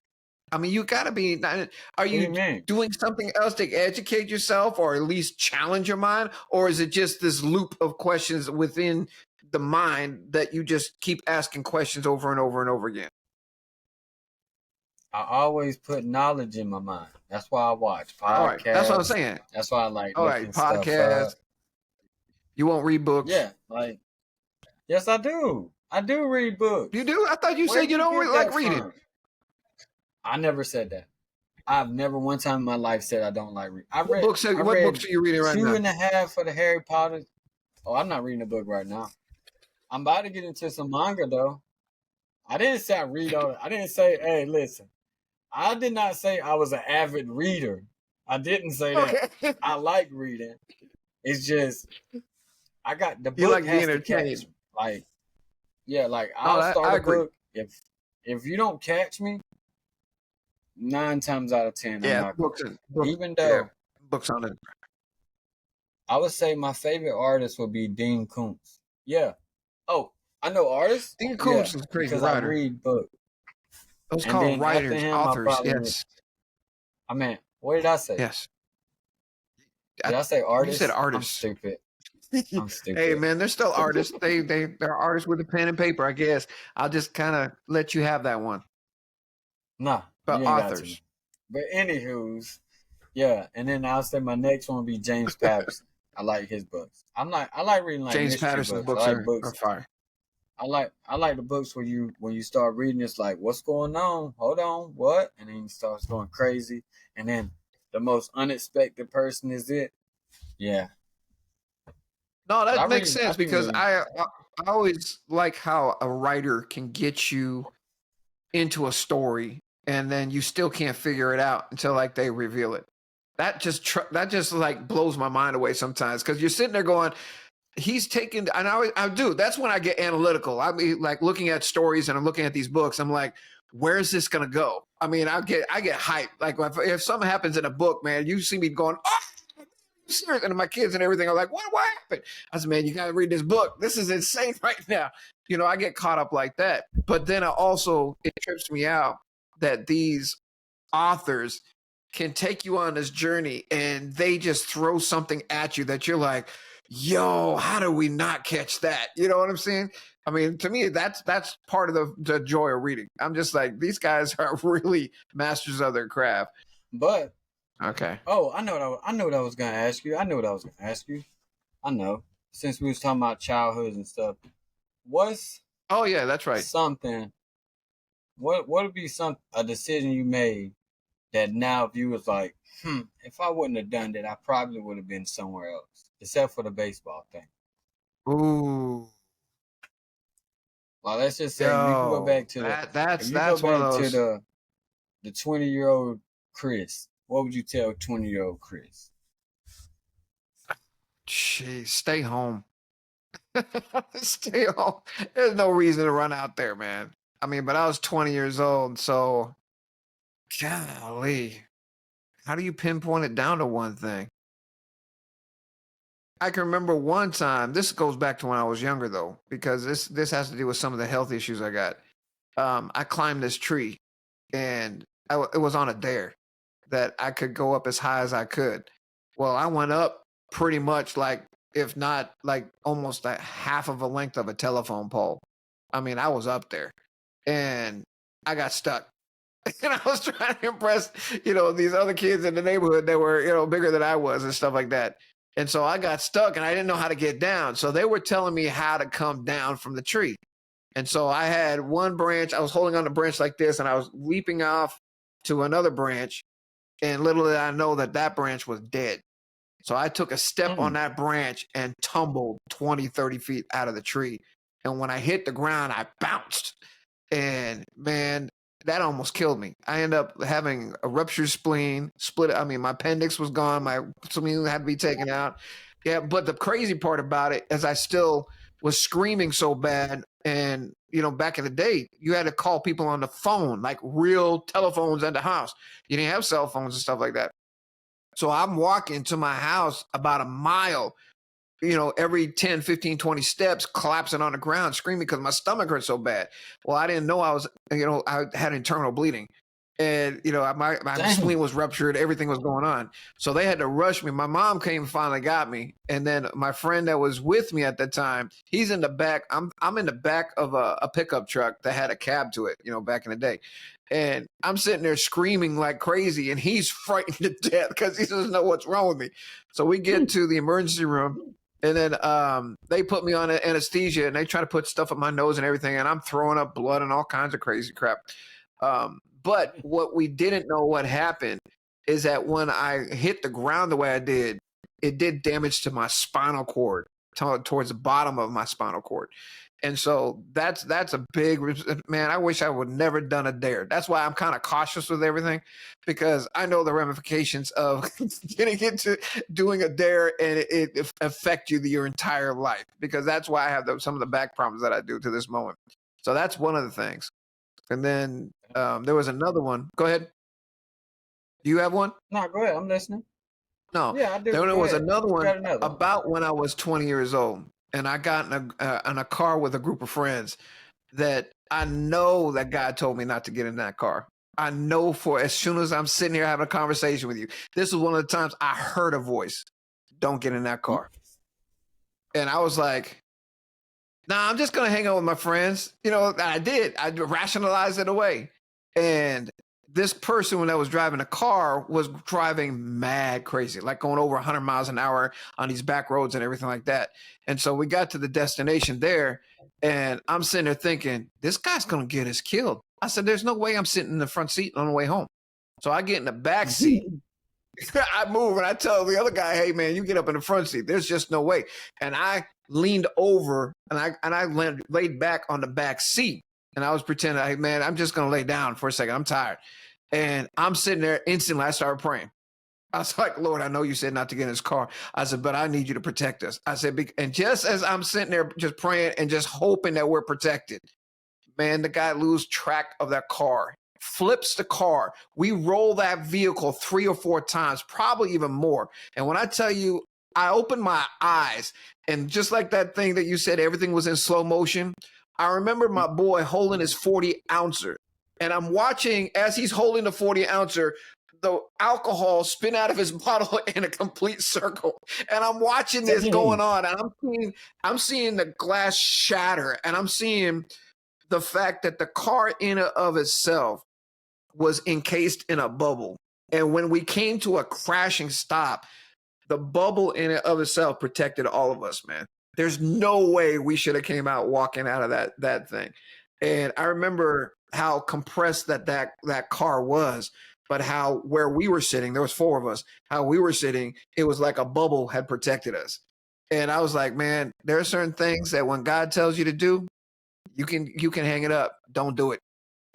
I mean, you got to be. Are What do you you mean? doing something else to educate yourself, or at least challenge your mind, or is it just this loop of questions within the mind that you just keep asking questions over and over and over again? I always put knowledge in my mind. That's why I watch All right, that's what I'm podcasts. saying. That's why I like All right, looking stuff podcast. up. You won't read books. Yeah, like yes, I do. I do read You books. do? I thought you said Where'd you you don't get like that reading. from? I never said that. I've never one time in my life said I don't like reading. What books? I What read books are you reading right two now? and a half of the Harry Potter. Oh, I'm not reading a book right now. I'm about to get into some manga though. I didn't say I read all. I didn't say, hey, listen. I did not say I was an avid reader. I didn't say that. Okay. I like reading. It's just I got the You book like being has to catch entertained. me. Like yeah, like No, I'll start I a agree. book if you don't catch me, 9 times out of 10 I'm Yeah, not going. books and books. Even Yeah, though books on it. I would say my favorite artist would be Dean Koontz. Yeah. Oh, I know artists. Dean Yeah, Koontz is a crazy because I writer. read books. Those And called then after writers, him, I authors. probably would. Yes, I mean, what did I say? yes. Did I say You said artist? I'm artists. stupid. I'm Hey, stupid. man, they're still artists. They're artists with a pen and paper. I guess I'll just kind of let you have that one. Nah, But you ain't got to. authors, But anywho's, yeah. And then I'll say my next one would be James Patterson. I like his books. I like reading like James mystery Patterson's books. I books like are books. fire. I like the books where you start reading, it's like, what's going on? Hold on, what? And then you starts going crazy. And then the most unexpected person is it. Yeah. No, But that makes I sense be because reading. I always like how a writer can get you into a story and then you still can't figure it out until like they reveal it. That just like blows my mind away sometimes because you're sitting there going, he's taken, and I do. That's when I get analytical. I mean, like looking at stories and I'm looking at these books. I'm like, where's this gonna go? I mean, I get hyped. Like if something happens in a book, man, you see me going, oh, serious, and my kids and everything are like, what happened? I said, man, you gotta read this book. This is insane right now. You know, I get caught up like that. But then it trips me out that these authors can take you on this journey and they just throw something at you that you're like, yo, how do we not catch that? You know what I'm saying? I mean, to me, that's part of the joy of reading. I'm just like, these guys are really masters of their craft. But Okay. oh, I know what I was gonna ask you. I know what I was gonna ask you. I know. Since we was talking about childhoods and stuff. What's Oh yeah, that's right. something what would be a decision you made that now if you was like, if I wouldn't have done that, I probably would have been somewhere else. Except for the baseball thing. Ooh, Well, let's just say you can go yo, back to the if you go that's one of back to those. the 20-year-old Chris, what would you tell 20-year-old Chris? Jeez, stay home. Stay home. There's no reason to run out there, man. I mean, but I was 20 years old, so Golly. How do you pinpoint it down to one thing? I can remember one time. This goes back to when I was younger, though, because this has to do with some of the health issues I got. I climbed this tree, and it was on a dare that I could go up as high as I could. Well, I went up pretty much like, if not like almost a half of a length of a telephone pole. I mean, I was up there, and I got stuck. And I was trying to impress, these other kids in the neighborhood that were, bigger than I was and stuff like that. And so I got stuck and I didn't know how to get down. So they were telling me how to come down from the tree. And so I had one branch, I was holding on the branch like this, and I was leaping off to another branch. And little did I know that that branch was dead. So I took a step on that branch and tumbled 20, 30 feet out of the tree. And when I hit the ground, I bounced. And man, that almost killed me. I ended up having a ruptured spleen, my appendix was gone. My spleen had to be taken out. Yeah, but the crazy part about it is I still was screaming so bad. And, back in the day, you had to call people on the phone, like real telephones at the house. You didn't have cell phones and stuff like that. So I'm walking to my house about a mile, every 10, 15, 20 steps, collapsing on the ground, screaming because my stomach hurt so bad. Well, I didn't know I had internal bleeding. And, my spleen was ruptured. Everything was going on. So they had to rush me. My mom came and finally got me. And then my friend that was with me at the time, he's in the back. I'm in the back of a pickup truck that had a cab to it, back in the day. And I'm sitting there screaming like crazy, and he's frightened to death because he doesn't know what's wrong with me. So we get to the emergency room, and then they put me on anesthesia, and they try to put stuff in my nose and everything, and I'm throwing up blood and all kinds of crazy crap. But what we didn't know what happened is that when I hit the ground the way I did, it did damage to my spinal cord, towards the bottom of my spinal cord. And so that's a big, man, I wish I would never done a dare. That's why I'm kind of cautious with everything, because I know the ramifications of getting into doing a dare, and it affect you your entire life, because that's why I have some of the back problems that I do to this moment. So that's one of the things. And then there was another one. Go ahead. Do you have one? No, go ahead. I'm listening. No. Yeah, I do. There was another one another about when I was 20 years old, and I got in a car with a group of friends that I know that God told me not to get in that car. I know for as soon as I'm sitting here having a conversation with you, this was one of the times I heard a voice, don't get in that car. And I was like, nah, I'm just going to hang out with my friends. I did. I rationalized it away. And this person, when I was driving the car, was driving mad crazy, like going over 100 miles an hour on these back roads and everything like that. And so we got to the destination there, and I'm sitting there thinking, this guy's going to get us killed. I said, there's no way I'm sitting in the front seat on the way home. So I get in the back seat. I move and I tell the other guy, hey, man, you get up in the front seat. There's just no way. And I leaned over and I laid back on the back seat. And I was pretending, hey, man, I'm just going to lay down for a second. I'm tired. And I'm sitting there, instantly I started praying. I was like, Lord, I know you said not to get in this car. I said, but I need you to protect us. I said, and just as I'm sitting there just praying and just hoping that we're protected, man, the guy loses track of that car, flips the car. We roll that vehicle 3 or 4 times, probably even more. And when I tell you, I opened my eyes, and just like that thing that you said, everything was in slow motion. I remember my boy holding his 40 ouncer, and I'm watching as he's holding the 40 ouncer, the alcohol spin out of his bottle in a complete circle. And I'm watching this going on, and I'm seeing the glass shatter, and I'm seeing the fact that the car in and of itself was encased in a bubble. And when we came to a crashing stop, the bubble in and of itself protected all of us, man. There's no way we should have came out walking out of that thing. And I remember how compressed that car was, but how where we were sitting, there was 4 of us, how we were sitting, it was like a bubble had protected us. And I was like, man, there are certain things that when God tells you to do, you can hang it up. Don't do it.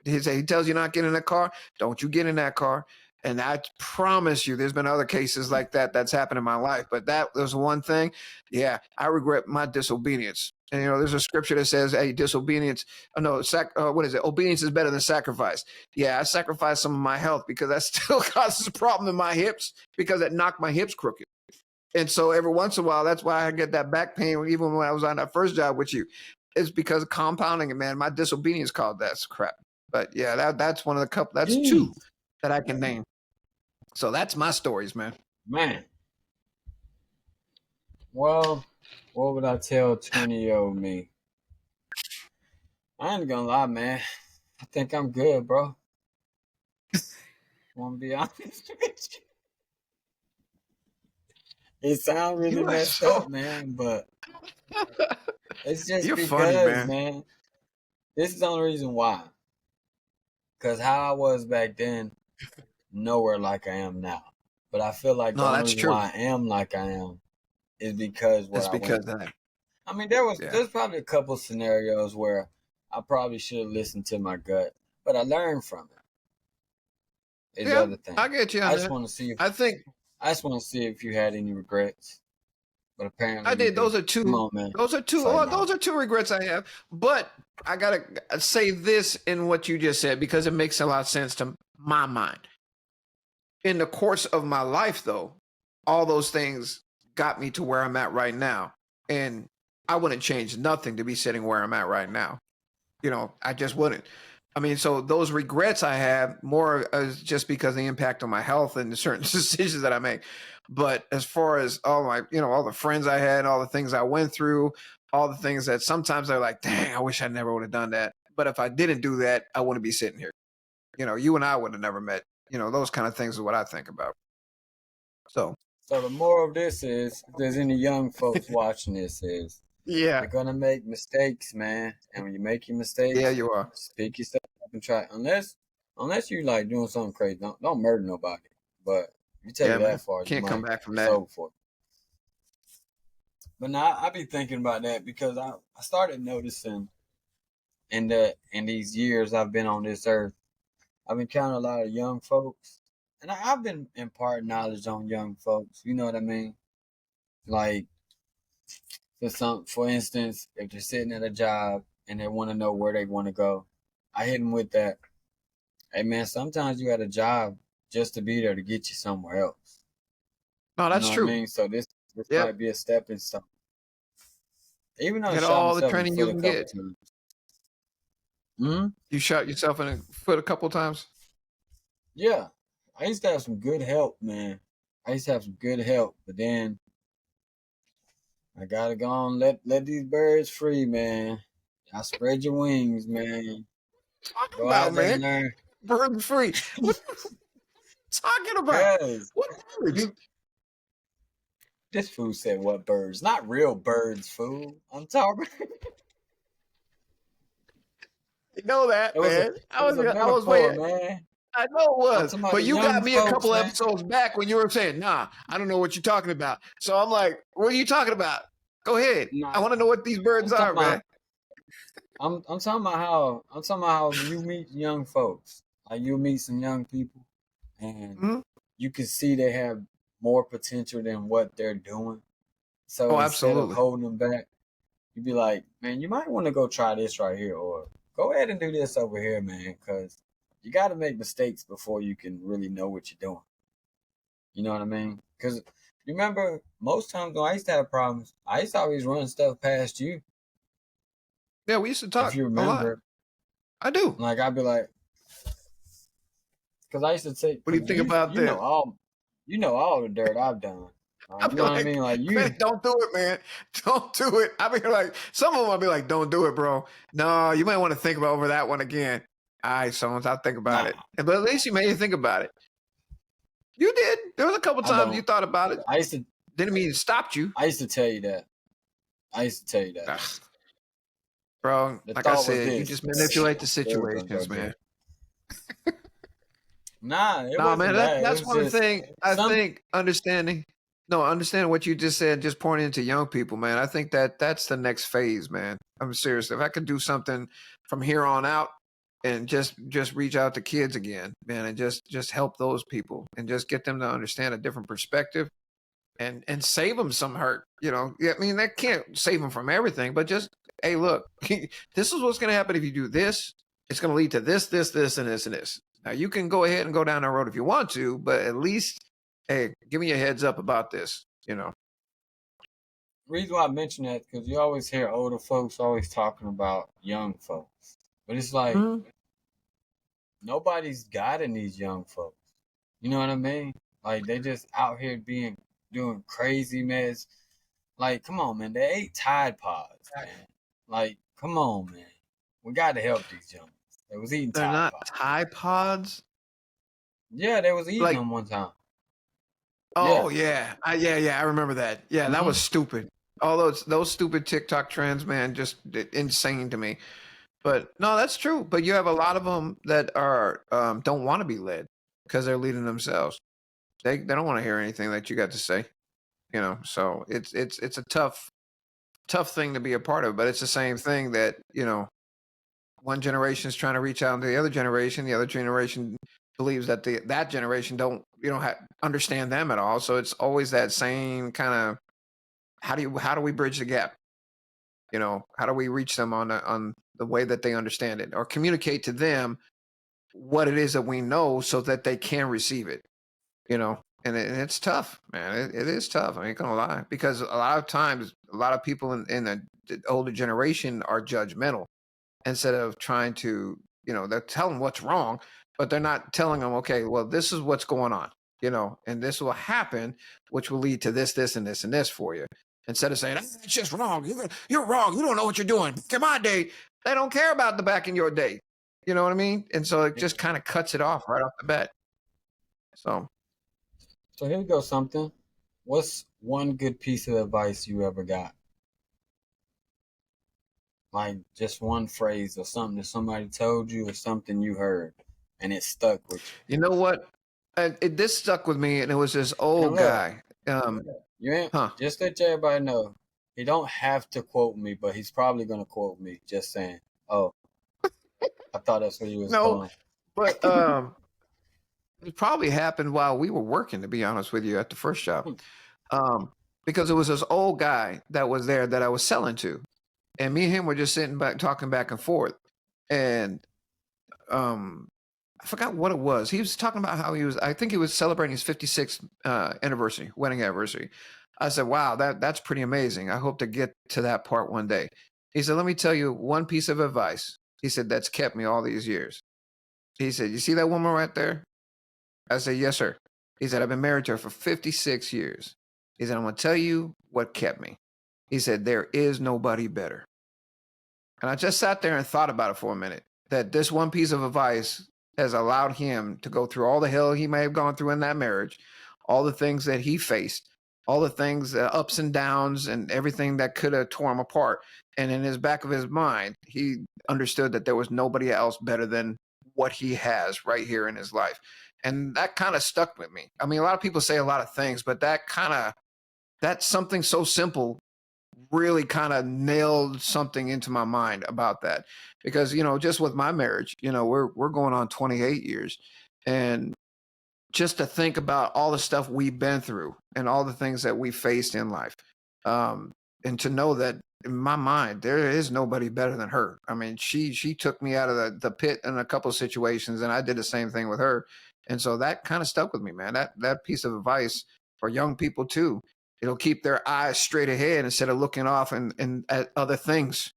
He tells you not get in that car. Don't you get in that car. And I promise you, there's been other cases like that that's happened in my life. But that was one thing. Yeah, I regret my disobedience. And, there's a scripture that says, hey, disobedience, what is it? Obedience is better than sacrifice. Yeah, I sacrificed some of my health because that still causes a problem in my hips because it knocked my hips crooked. And so every once in a while, that's why I get that back pain even when I was on that first job with you. It's because of compounding it, man. My disobedience caused that crap. But yeah, that's one of the couple. That's two that I can name. So that's my stories, man. Man. Well, what would I tell 20-year-old me? I ain't gonna lie, man. I think I'm good, bro. Want to be honest with you? It sounds really messed up, man, but it's just You're because, funny, man. This is the only reason why. Because how I was back then, nowhere like I am now. But I feel like the only reason why I am like I am is because what I went through. I mean, there's probably a couple scenarios where I probably should have listened to my gut, but I learned from it. Is the other thing. I get you. I just want to see. I just want to see if you had any regrets. But apparently, I did. Those are two. Come on, man. Those are two. Those are two regrets I have. But I gotta say this in what you just said because it makes a lot of sense to my mind. In the course of my life, though, all those things got me to where I'm at right now, and I wouldn't change nothing to be sitting where I'm at right now. I just wouldn't. I mean, so those regrets I have more is just because of the impact on my health and the certain decisions that I make. But as far as all my, all the friends I had, all the things I went through, all the things that sometimes they're like, dang, I wish I never would have done that. But if I didn't do that, I wouldn't be sitting here. You and I would have never met. Those kind of things are what I think about. So the moral of this is, if there's any young folks watching this, is you're gonna make mistakes, man. And when you make your mistakes, you are. Speak yourself up and try. Unless you like doing something crazy, don't murder nobody. But if you take it that far, can't come back from that. Over for it. But now I be thinking about that because I started noticing in these years I've been on this earth, I've encountered a lot of young folks, and I've been imparting knowledge on young folks. You know what I mean? Like, for instance, if they're sitting at a job and they want to know where they want to go, I hit them with that. Hey, man, sometimes you got a job just to be there to get you somewhere else. No, that's true. I mean? So this might be a stepping stone. Even though get all the training you can get. Mm-hmm. You shot yourself in the foot a couple times? Yeah. I used to have some good help, man. But then I gotta go on, let these birds free, man. I spread your wings, man. Talking about, man. Bird free. What talking about? What birds? This fool said what birds? Not real birds, fool. I'm talking. You know that, man. I was waiting. Man. I know it was. But you got me a couple episodes back when you were saying, nah, I don't know what you're talking about. So I'm like, what are you talking about? Go ahead. Nah, I want to know what these birds are, man. I'm talking about how you meet young folks. Like, you meet some young people and you can see they have more potential than what they're doing. So instead of holding them back, you'd be like, man, you might want to go try this right here, or go ahead and do this over here, man, because you got to make mistakes before you can really know what you're doing. You know what I mean? Because you remember, most times when I used to have problems, I used to always run stuff past you. Yeah, we used to talk. If you remember, I do. Like, I'd be like, because I used to say, what do you think about that? You know all the dirt I've done. You know what I mean? Like, man, don't do it, man. Don't do it. I mean, like, some of them I'll be like, don't do it, bro. No, you might want to think about over that one again. All right, Sones, I'll think about it. But at least you made you think about it. You did. There was a couple times you thought about it. I used to. Didn't mean it stopped you. I used to tell you that. Bro, like I said, you just manipulate the situations, man. Nah, man, that's one thing I think understanding what you just said, just pointing into young people, man. I think that's the next phase, man. I'm serious. If I could do something from here on out, and just reach out to kids again, man, and just help those people and just get them to understand a different perspective and save them some hurt. I mean, that can't save them from everything, but just, hey, look, this is what's going to happen if you do this. It's going to lead to this, this, and this, and this. Now you can go ahead and go down that road if you want to, but at least, hey, give me a heads up about this. The reason why I mention that because you always hear older folks always talking about young folks, but it's like nobody's guiding these young folks. You know what I mean? Like they just out here doing crazy mess. Like, come on, man. They ate Tide Pods, man. Like, come on, man. We got to help these young. They was eating They're Tide not Pods. Tide Pods. Yeah, they was eating them one time. Oh yeah, yeah. I remember that. Yeah, that was stupid. All those stupid TikTok trends, man, just insane to me. But no, that's true. But you have a lot of them that are don't want to be led because they're leading themselves. They don't want to hear anything that you got to say. So it's a tough thing to be a part of. But it's the same thing that one generation is trying to reach out to the other generation believes that that generation don't understand them at all. So it's always that same kind of how do we bridge the gap? How do we reach them on the way that they understand it, or communicate to them what it is that we know so that they can receive it? And it's tough, man. It is tough. I ain't gonna lie, because a lot of times, a lot of people in the older generation are judgmental instead of trying to, they're telling what's wrong, but they're not telling them, okay, well, this is what's going on, and this will happen, which will lead to this, and this, and this for you. Instead of saying, it's just wrong. You're wrong. You don't know what you're doing. Back in my day, they don't care about the back in your day. You know what I mean? And so it just kind of cuts it off right off the bat. So here we go. Something. What's one good piece of advice you ever got? Like just one phrase or something that somebody told you or something you heard and it stuck with you. You know what? This stuck with me, and it was this old guy. You ain't just let everybody know. He don't have to quote me, but he's probably gonna quote me. Just saying. Oh, I thought that's what he was doing. But it probably happened while we were working, to be honest with you, at the first job. Because it was this old guy that was there that I was selling to, and me and him were just sitting back talking back and forth, and I forgot what it was. He was talking about how I think he was celebrating his 56th wedding anniversary. I said, wow, that's pretty amazing. I hope to get to that part one day. He said, let me tell you one piece of advice. He said, that's kept me all these years. He said, you see that woman right there? I said, yes, sir. He said, I've been married to her for 56 years. He said, I'm going to tell you what kept me. He said, there is nobody better. And I just sat there and thought about it for a minute, that this one piece of advice has allowed him to go through all the hell he may have gone through in that marriage, all the things that he faced, all the things, ups and downs, and everything that could have torn him apart. And in his back of his mind, he understood that there was nobody else better than what he has right here in his life. And that kind of stuck with me. I mean, a lot of people say a lot of things, but that's something so simple really kind of nailed something into my mind about that. Because, just with my marriage, we're going on 28 years. And just to think about all the stuff we've been through and all the things that we faced in life. And to know that in my mind, there is nobody better than her. I mean, she took me out of the pit in a couple of situations, and I did the same thing with her. And so that kind of stuck with me, man. That piece of advice for young people too. It'll keep their eyes straight ahead instead of looking off and at other things.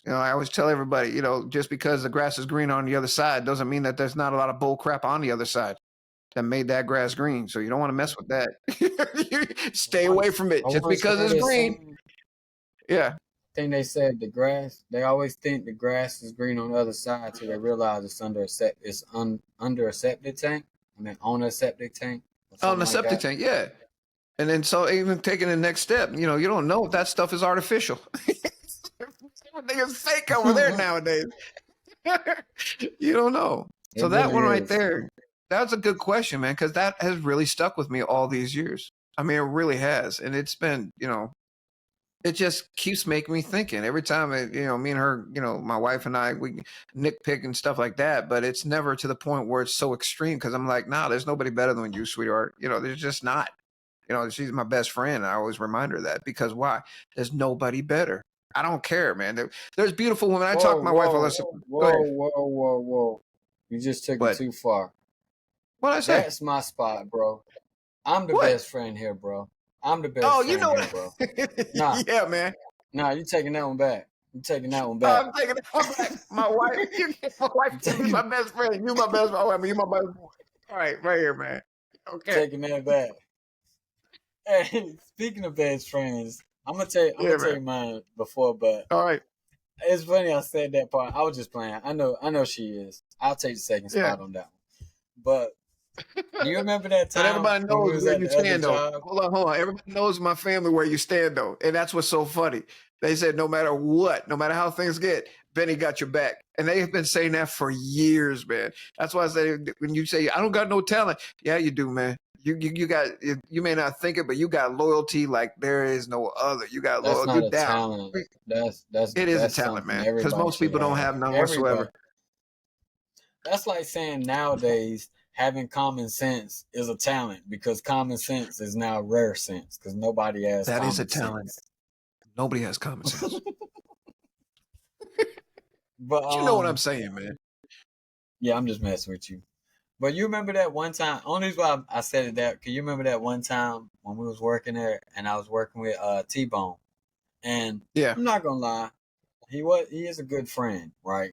I always tell everybody, just because the grass is green on the other side doesn't mean that there's not a lot of bull crap on the other side that made that grass green. So you don't want to mess with that. Stay away from it just because it's green. Yeah. I think they said they always think the grass is green on the other side till they realize it's under a septic tank. I mean, on a septic tank. On the septic tank, yeah. And then so even taking the next step, you don't know if that stuff is artificial. Everything is fake over there nowadays. You don't know. So that one right there, that's a good question, man, because that has really stuck with me all these years. I mean, it really has. And it's been, it just keeps making me thinking every time me and her, my wife and I, we nitpick and stuff like that, but it's never to the point where it's so extreme because I'm like, nah, there's nobody better than you, sweetheart. There's just not. She's my best friend. I always remind her that because why? There's nobody better. I don't care, man. There's beautiful women. I talk to my wife. I listen. Go ahead. Whoa. You just took it What? too far. What I say? That's my spot, bro. I'm the What? best friend here, bro. I'm the best Oh, friend here, bro. Nah, yeah, man. you taking that one back. You taking that one Oh, back. I'm taking that back. My wife, my wife can be my best friend. You my best. Oh, I mean, you my best boy. All right, right here, man. Okay. Taking that back. Hey, speaking of best friends, I'm gonna tell you mine before, but all right. It's funny I said that part. I was just playing. I know she is. I'll take the second spot on that one. But do you remember that time But everybody when we knows was where at you the other stand, though. job? Hold on. Everybody knows my family where you stand, though, and that's what's so funny. They said no matter what, no matter how things get, Benny got your back, and they have been saying that for years, man. That's why I say when you say I don't got no talent, yeah, you do, man. You got you may not think it, but you got loyalty like there is no other. You got That's loyalty. not a talent. It is a That's talent, something man, because everybody most should people don't have none whatsoever. That's like saying nowadays having common sense is a talent because common sense is now rare sense because nobody has That common is a talent. sense. Nobody has common sense. But you know what I'm saying, man. Yeah, I'm just messing with you. But you remember that one time? Only reason why I said it that, can you remember that one time when we was working there and I was working with T-Bone? And yeah, I'm not gonna lie, he is a good friend, right?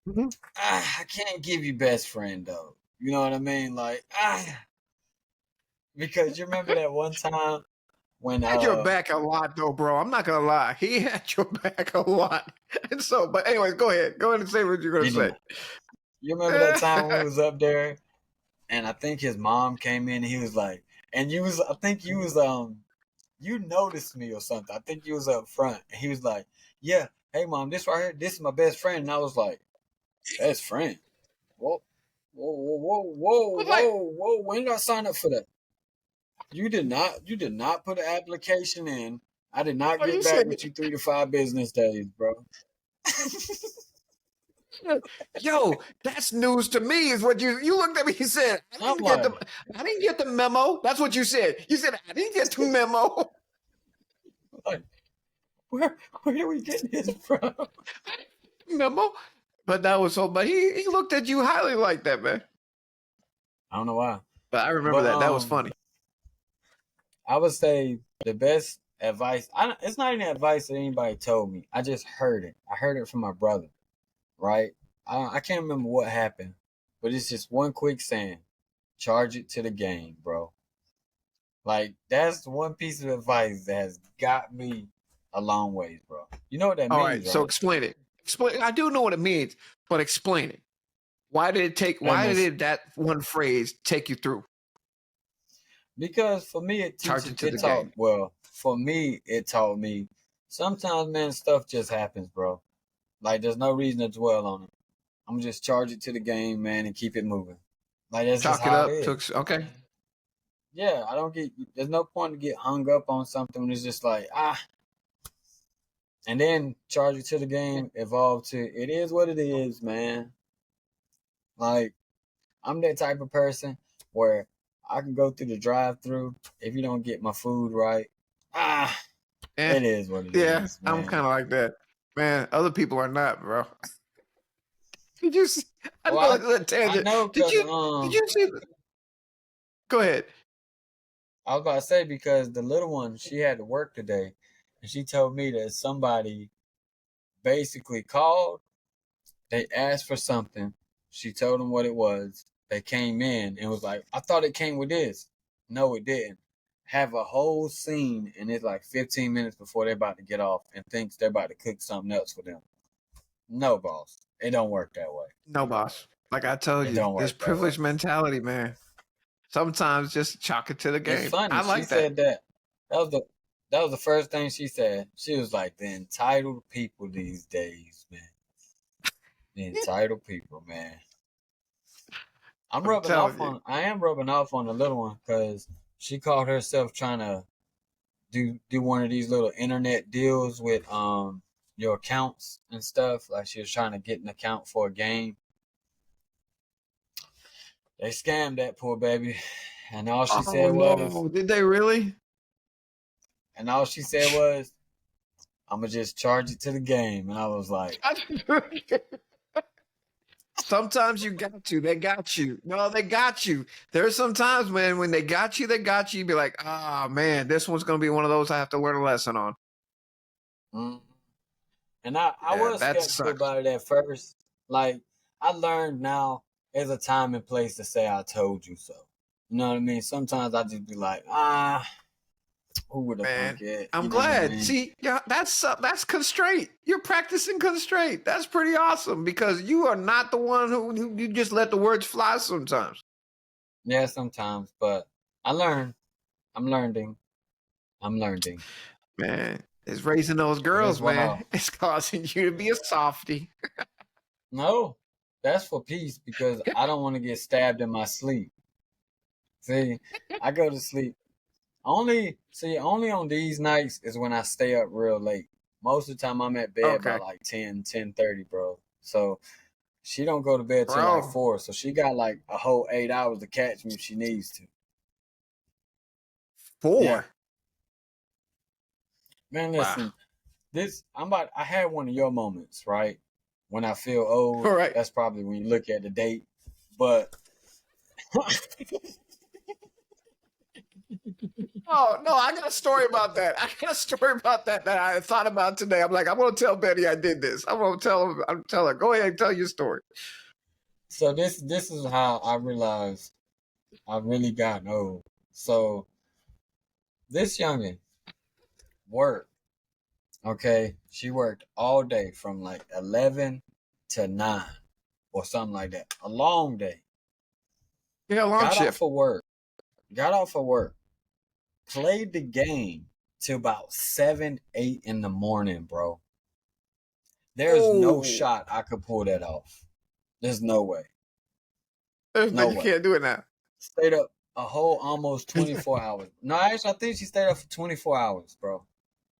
Mm-hmm. I can't give you best friend though. You know what I mean? Like because you remember that one time when he had your back a lot though, bro. I'm not gonna lie. He had your back a lot. And so, but anyways, go ahead. Go ahead and say what you're gonna say. You remember that time when we was up there and I think his mom came in and he was like, and I think you noticed me or something. I think you was up front. And he was like, yeah, hey mom, this right here, this is my best friend. And I was like, best friend? Whoa. When did I sign up for that? You did not put an application in. I did not get back with you 3 to 5 business days, bro. Yo, that's news to me. Is what you looked at me. You said I didn't get the memo. That's what you said. You said I didn't get the memo. Like, where are we getting this from? Memo, but that was so. But he looked at you highly like that, man. I don't know why, but I remember that. That was funny. I would say the best advice. It's not even advice that anybody told me. I just heard it. I heard it from my brother. Right? I can't remember what happened, but it's just one quick saying: charge it to the game, bro. Like that's one piece of advice that has got me a long ways, bro. You know what that means, right? So explain it. Explain. I do know what it means, but explain it. Why did that one phrase take you through? Because for me, it taught me sometimes, man, stuff just happens, bro. Like there's no reason to dwell on it. I'm gonna just charge it to the game, man, and keep it moving. Like that's just how it is. Okay. Yeah, there's no point to get hung up on something when it's just like, and then charge it to the game, evolve to, it is what it is, man. Like, I'm that type of person where I can go through the drive-through if you don't get my food right. It is what it is. Yeah, man. I'm kind of like that, man. Other people are not, bro. Did you see? I know that's a tangent. Did you see? Go ahead. I was about to say because the little one, she had to work today, and she told me that somebody basically called. They asked for something. She told them what it was. They came in and was like, I thought it came with this. No, it didn't. Have a whole scene, and it's like 15 minutes before they're about to get off and thinks they're about to cook something else for them. No, boss. It don't work that way. No, boss. Like I told you, this privileged mentality, man. Sometimes just chalk it to the game. It's funny. I like she said that. That was the first thing she said. She was like, the entitled people these days, man. The entitled people, man. I am rubbing off on the little one because she caught herself trying to do one of these little internet deals with your accounts and stuff. Like she was trying to get an account for a game. They scammed that poor baby, and all she said was, no, did they really? and all she said was, "I'm gonna just charge it to the game," and I was like, Sometimes you got to. They got you. No, they got you. There's some times, man, when they got you, you be like, oh, man, this one's going to be one of those I have to learn a lesson on. mm. And I was skeptical about it at first. Like, I learned now there's a time and place to say I told you so. You know what I mean? Sometimes I just be like, who would have thunk it? I'm glad. I mean? See, yeah, that's constraint. You're practicing constraint. That's pretty awesome because you are not the one who you just let the words fly sometimes. Yeah, sometimes, but I learn. I'm learning. Man, it's raising those girls, man. It's causing you to be a softie. No, that's for peace because I don't want to get stabbed in my sleep. See, I go to sleep. Only on these nights is when I stay up real late. Most of the time I'm at bed by like 10:30, bro. So she don't go to bed till like 4. So she got like a whole 8 hours to catch me if she needs to. 4? Yeah. Man, listen. I had one of your moments, right? When I feel old. Right. That's probably when you look at the date. But oh, no, I got a story about that. That I thought about today. I'm like, I'm going to tell Betty I did this. I'm going to tell her, go ahead and tell your story. So this is how I realized I really got old. So this youngin worked. Okay, she worked all day from like 11 to 9 or something like that. A long day. Yeah, long shift. Got off of work. Played the game till about 7, 8 in the morning, bro. There's no shot I could pull that off. There's no way. You can't do it now. Stayed up a whole almost 24 hours. No, actually, I think she stayed up for 24 hours, bro.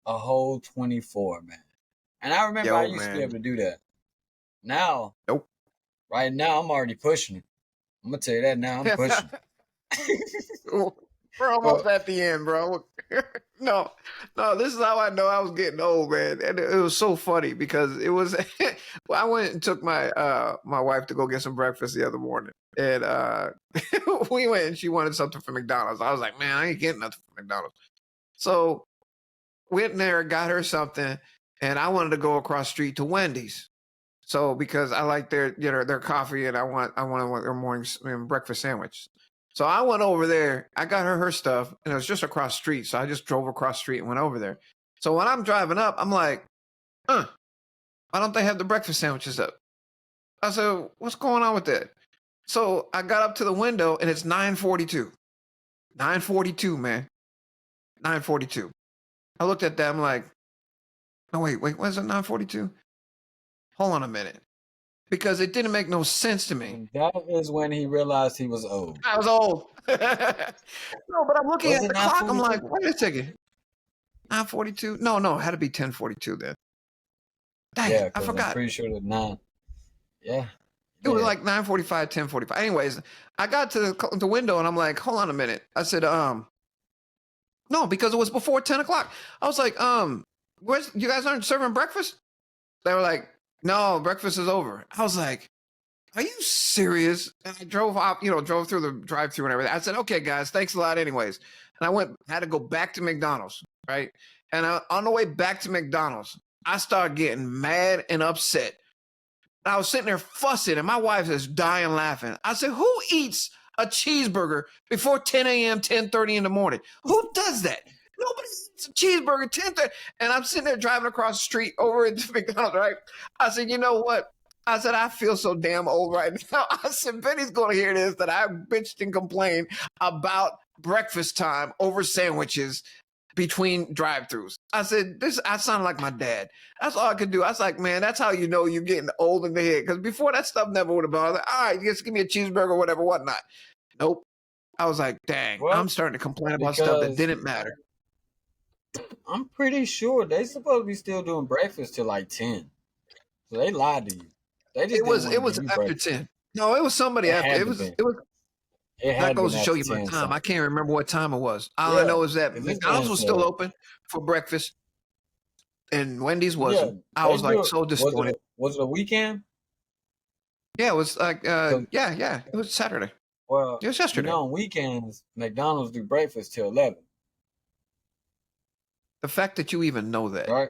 A whole 24, man. And I remember I used to be able to do that. Now, nope. Right now, I'm already pushing it. I'm going to tell you that now. I'm pushing it. We're almost at the end, bro. No, this is how I know I was getting old, man. And it was so funny because it was, well, I went and took my wife to go get some breakfast the other morning. And we went and she wanted something from McDonald's. I was like, man, I ain't getting nothing from McDonald's. So went in there, got her something, and I wanted to go across the street to Wendy's. So because I like their coffee and I want their morning breakfast sandwich. So I went over there. I got her stuff, and it was just across the street. So I just drove across the street and went over there. So when I'm driving up, I'm like, why don't they have the breakfast sandwiches up? I said, what's going on with that? So I got up to the window, and it's 9:42. 9:42, man. 9:42. I looked at that. I'm like, no, wait, what is it, 9:42? Hold on a minute. Because it didn't make no sense to me. And that is when he realized he was old. I was old. No, but I'm looking at the clock. I'm like, wait a second. 9:42? No, it had to be 10:42 then. Dang, I forgot. I'm pretty sure that 9. Yeah. It was like 9:45, 10:45. Anyways, I got to the window and I'm like, hold on a minute. I said, no, because it was before 10 o'clock. I was like, you guys aren't serving breakfast? They were like, no, breakfast is over. I was like, are you serious? And I drove off, drove through the drive-thru and everything. I said, okay, guys, thanks a lot anyways. And I had to go back to McDonald's, right? And on the way back to McDonald's, I started getting mad and upset. And I was sitting there fussing, and my wife is dying laughing. I said, who eats a cheeseburger before 10 a.m., 10:30 in the morning? Who does that? Nobody eats a cheeseburger 10:30. And I'm sitting there driving across the street over into McDonald's, right? I said, you know what? I said, I feel so damn old right now. I said, Benny's going to hear this, that I bitched and complained about breakfast time over sandwiches between drive-thrus. I said, I sound like my dad. That's all I could do. I was like, man, that's how you know you're getting old in the head. Because before that stuff never would have bothered. All right, just give me a cheeseburger, whatever, whatnot. Nope. I was like, dang, I'm starting to complain about stuff that didn't matter. I'm pretty sure they supposed to be still doing breakfast till like 10. So they lied to you. They just didn't want It to give was you after breakfast. 10. No, it was somebody It after. had to be. It was It that had goes been to show after you my 10 time. I something. can't remember what time it was. All I Yeah. know is that Cause this man McDonald's was still said, open for breakfast and Wendy's yeah, wasn't. I they was like do. so disappointed. Was it a weekend? Yeah, it was like Cause yeah. It was Saturday. well, It was yesterday. on weekends McDonald's do breakfast till 11, The fact that you even know that. right?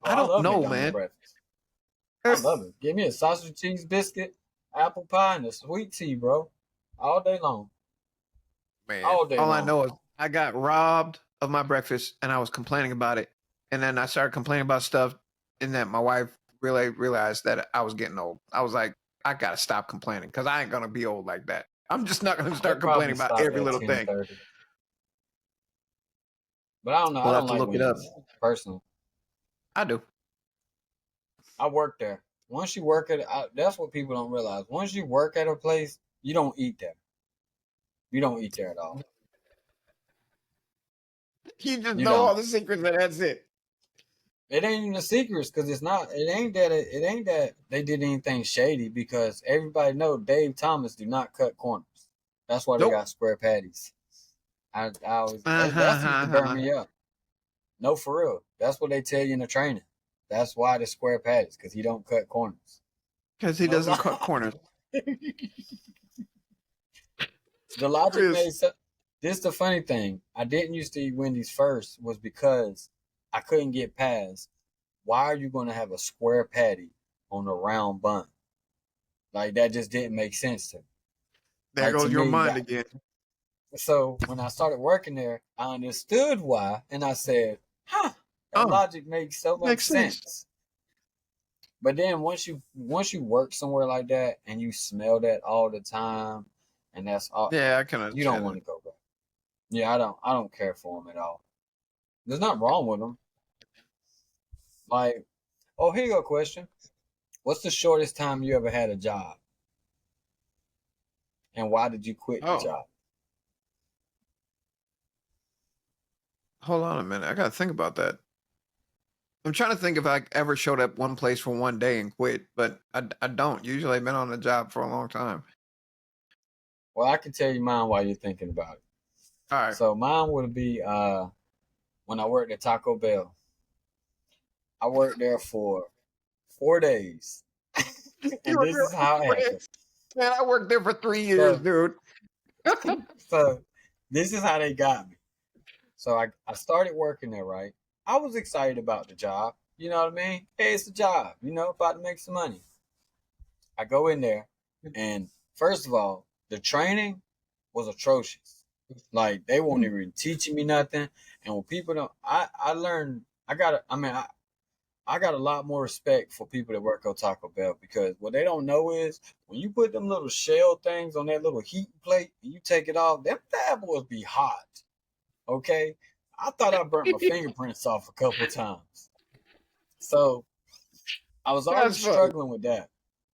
Oh, I I don't love know, McDonald's man. breakfast. I love it. Give me a sausage cheese biscuit, apple pie, and a sweet tea, bro. All day long. Man, All day all I long. know is I got robbed of my breakfast and I was complaining about it. And then I started complaining about stuff and then my wife really realized that I was getting old. I was like, I gotta stop complaining because I ain't gonna be old like that. I'm just not gonna It start complaining probably about stopped every at little thing. 10:30. But I don't know. I We'll have don't to like look it up. Wendy's personally. I do. I work there. Once you work that's what people don't realize. Once you work at a place, you don't eat there. You don't eat there at all. You just You know all don't. the secrets and that's it. It ain't even the secrets because it's not. It ain't that they did anything shady because everybody know Dave Thomas do not cut corners. That's why they Nope. got square patties. I always that's used to burn me up. No, for real. That's what they tell you in the training. That's why the square patties because he don't cut corners. Because he No doesn't lie. cut corners. The logic Chris. made sense. This the funny thing. I didn't used to eat Wendy's first was because I couldn't get past. Why are you going to have a square patty on a round bun? Like that just didn't make sense to me. There Like to goes your me, mind that. again. So when I started working there, I understood why, and I said, "Huh, that Oh, logic makes so much makes sense. sense." But then once you work somewhere like that and you smell that all the time, and that's all, Yeah, I can you don't understand want that. to go back. Yeah, I don't care for them at all. There's nothing wrong with them. Like, oh, here you go. Question: what's the shortest time you ever had a job, and why did you quit the Oh, job? hold on a minute. I gotta think about that. I'm trying to think if I ever showed up one place for one day and quit, but I don't. Usually I've been on the job for a long time. Well, I can tell you mine while you're thinking about it. All right. So mine would be when I worked at Taco Bell. I worked there for 4 days, You and were this there is how for it happened. Man, I worked there for 3 years, So, dude. so this is how they got me. So I started working there, right? I was excited about the job. You know what I mean? Hey, it's a job. About to make some money. I go in there, and first of all, the training was atrocious. Like they weren't even teaching me nothing. And when people don't, I learned. I got a lot more respect for people that work on Taco Bell because what they don't know is when you put them little shell things on that little heat plate and you take it off, them bad boys be hot. Okay, I thought I burnt my fingerprints off a couple times. So I was already That's funny. struggling with that.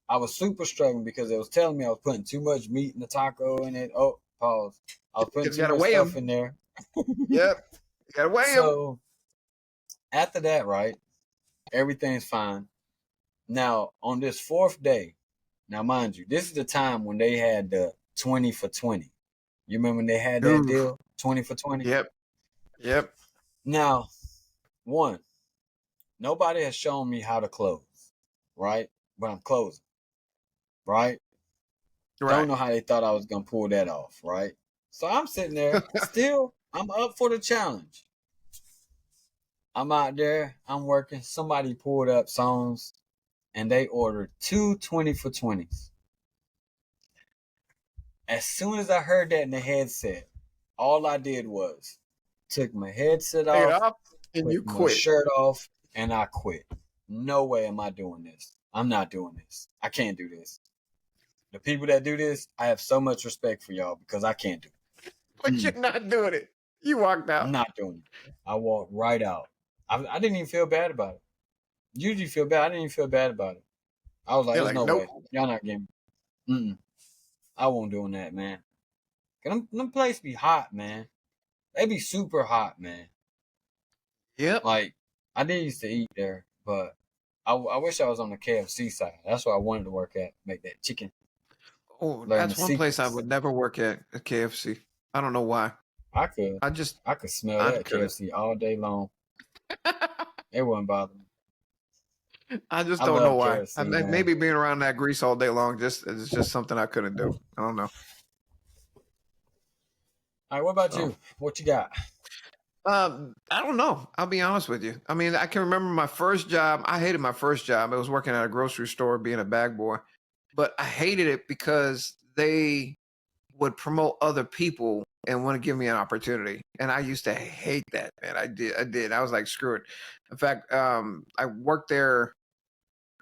I was super struggling because it was telling me I was putting too much meat in the taco and it. Oh, pause. I was putting You too gotta much weigh stuff them. in there. Yep. You gotta weigh them. So after that, right, everything's fine. Now on this fourth day, now mind you, this is the time when they had the 20 for 20. You remember when they had that Oof. deal, 20 for 20? Yep. Yep. Now, one, nobody has shown me how to close, right? But I'm closing, right? Don't Right. know how they thought I was gonna pull that off, right? So I'm sitting there, still, I'm up for the challenge. I'm out there, I'm working. Somebody pulled up songs and they ordered two 20 for 20s. As soon as I heard that in the headset, all I did was took my headset Take it off, off and you took my quit. shirt off, and I quit. No way am I doing this. I'm not doing this. I can't do this. The people that do this, I have so much respect for y'all because I can't do it. But you're not doing it. You walked I'm out. not doing it. I walked right out. I didn't even feel bad about it. Usually feel bad. I didn't even feel bad about it. I was like, You're there's like, no nope. way. Y'all not getting me. I won't doing that, man. Them places be hot, man. They be super hot, man. Yep. Like, I did used to eat there, but I wish I was on the KFC side. That's what I wanted to work at, make that chicken, Oh, learn the that's one place I secrets. would never work at KFC. I don't know why. I could, I just I could smell I that couldn't. KFC all day long. It wouldn't bother me. I just I don't know love why. KFC, man. Maybe being around that grease all day long just it's just something I couldn't do. I don't know. All right, what about So you? What you got? I don't know. I'll be honest with you. I mean, I can remember my first job. I hated my first job. I was working at a grocery store being a bag boy, but I hated it because they would promote other people and want to give me an opportunity. And I used to hate that, man. I did. I was like, screw it. In fact, I worked there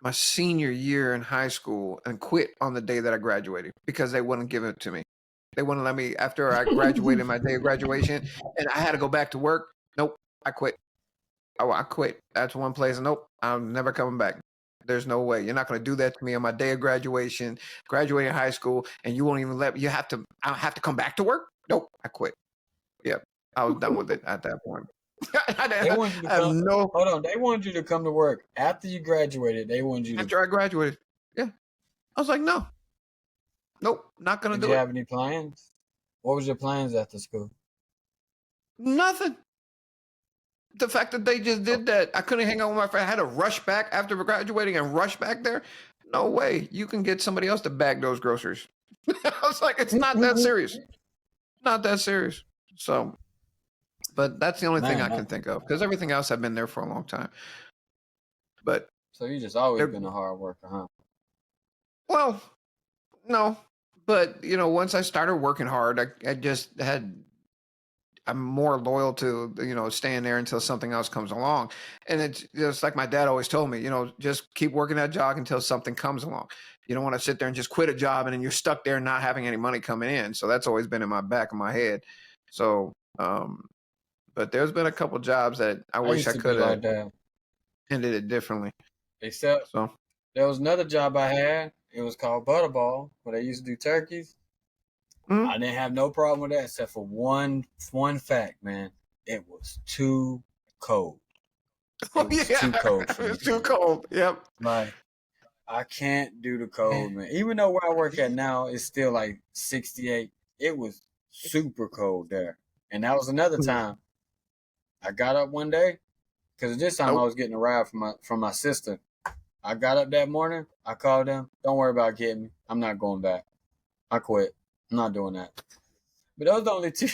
my senior year in high school and quit on the day that I graduated because they wouldn't give it to me. They wouldn't let me after I graduated my day of graduation and I had to go back to work. Nope, I quit. Oh, I quit. That's one place. Nope, I'm never coming back. There's no way. You're not going to do that to me on my day of graduation, graduating high school, and you won't even let me. I have to come back to work? Nope, I quit. Yep, I was done with it at that point. They I wanted you to have come. no, Hold on, they wanted you to come to work after you graduated. They wanted you to. after I graduated. Yeah, I was like, no, nope, not going Did to you do it. have any plans? What was your plans after school? Nothing. The fact that they just Oh. did that, I couldn't hang out with my friend. I had to rush back after graduating and rush back there. No way. You can get somebody else to bag those groceries. I was like, it's not that serious. Not that serious. So, but that's the only thing I Man, can think of because everything else I've been there for a long time. But so you just always they're, been a hard worker, huh? well, no. But, once I started working hard, I just I'm more loyal to, staying there until something else comes along. And it's just like my dad always told me, just keep working that job until something comes along. You don't want to sit there and just quit a job and then you're stuck there not having any money coming in. So that's always been in my back of my head. So, but there's been a couple jobs that I I wish used I to be could have like that. ended it differently. Except So, there was another job I had. It was called Butterball, where they used to do turkeys. mm. I didn't have no problem with that, except for one fact, man. It was too cold. Oh, It was too yeah, cold for me. it's too cold. Yep. Like, I can't do the cold, man. Even though where I work at now it's still like 68, it was super cold there. And that was another time. I got up one day because this time I Nope. was getting a ride from my sister. I got up that morning. I called them. Don't worry about getting me. I'm not going back. I quit. I'm not doing that. But those are the only two.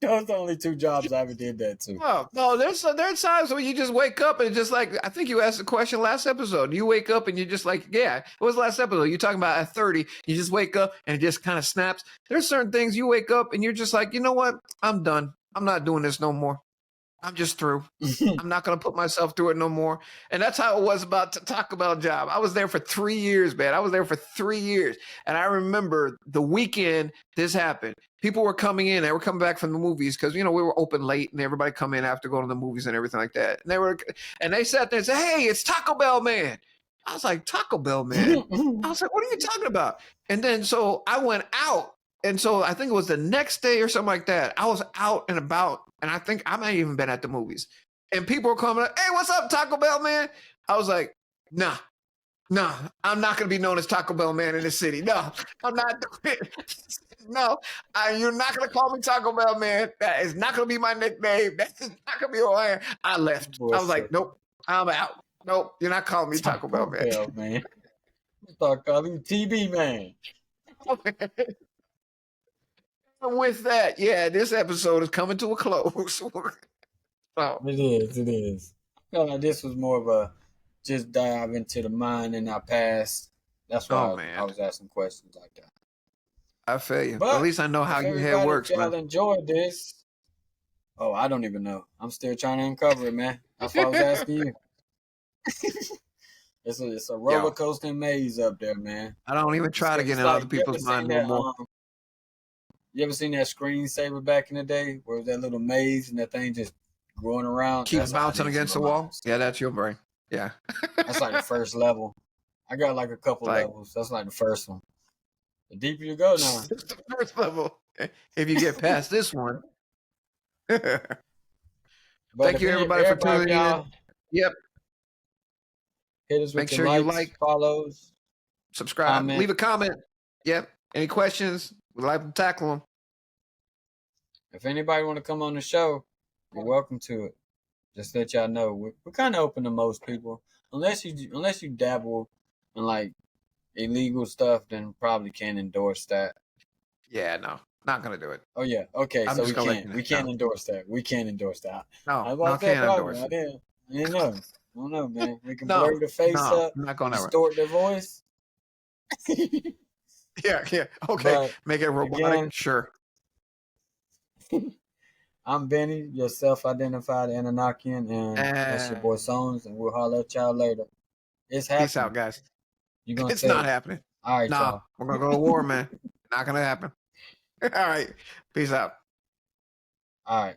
Those are the only two jobs I ever did that to. Oh, no, there's times where you just wake up and just like I think you asked the question last episode. You wake up and you're just like, yeah, it was last episode. You're talking about at 30, you just wake up and it just kind of snaps. There's certain things you wake up and you're just like, you know what? I'm done. I'm not doing this no more. I'm just through. I'm not going to put myself through it no more. And that's how it was about the Taco Bell job. I was there for 3 years, man. I was there for 3 years. And I remember the weekend this happened. People were coming in. They were coming back from the movies because, we were open late and everybody come in after going to the movies and everything like that. And they sat there and said, hey, it's Taco Bell man. I was like, Taco Bell man? I was like, what are you talking about? And then so I went out. And so I think it was the next day or something like that. I was out and about, and I think I might have even been at the movies. And people were coming up, hey, what's up, Taco Bell man? I was like, nah, I'm not going to be known as Taco Bell man in the city. No, I'm not doing it. No, you're not going to call me Taco Bell man. That is not going to be my nickname. That is not going to be who I am. I left. I was like, nope, I'm out. Nope, you're not calling me Taco Bell man. Man. I thought calling you TB man. And with that, yeah, this episode is coming to a close. So, It is. It is. I feel like this was more of a just dive into the mind and our past. That's oh why I man, was asking questions like that. I feel you. But at But least I know how if your head everybody, if works, man. y'all enjoyed this, oh, I don't even know. I'm still trying to uncover it, man. That's why I was asking you. It's a roller Yo, coaster maze up there, man. I don't even try to get It's in like other people's mind no more. you ever seen that screensaver back in the day where it was that little maze and that thing just going around? Keep That's how I bouncing need some against of the mine. wall. Yeah, that's your brain. Yeah. That's like the first level. I got like a couple Like levels. That's like the first one. The deeper you go now. it's the first level. If you get past this one. But Thank if you, everybody, for tuning in. y'all Yep. hit us with Make your sure you likes, like, follows, subscribe, comment. leave a comment. Yep. Any questions? We'd like to tackle them. If anybody want to come on the show, you're welcome to it. Just let y'all know we're kind of open to most people, unless you dabble in like illegal stuff, then probably can't endorse that. Yeah, no, not gonna do it. Oh yeah, okay, I'm so just gonna let you know. we can't endorse that. We can't endorse that. No, I no, was that can't probably. endorse I it. didn't know. I don't know, man. We can No, blur the face no, up, I'm not gonna. distort their voice. Yeah, yeah. Okay, But make it robotic. again, Sure. I'm Benny, your self-identified Anunnakian, and that's your boy And Sones, and we'll holler at y'all later. It's peace out, happening. guys. You gonna It's say not it? happening. All right, No, y'all. we're gonna go to war, man. Not gonna happen. All right. Peace out. All right.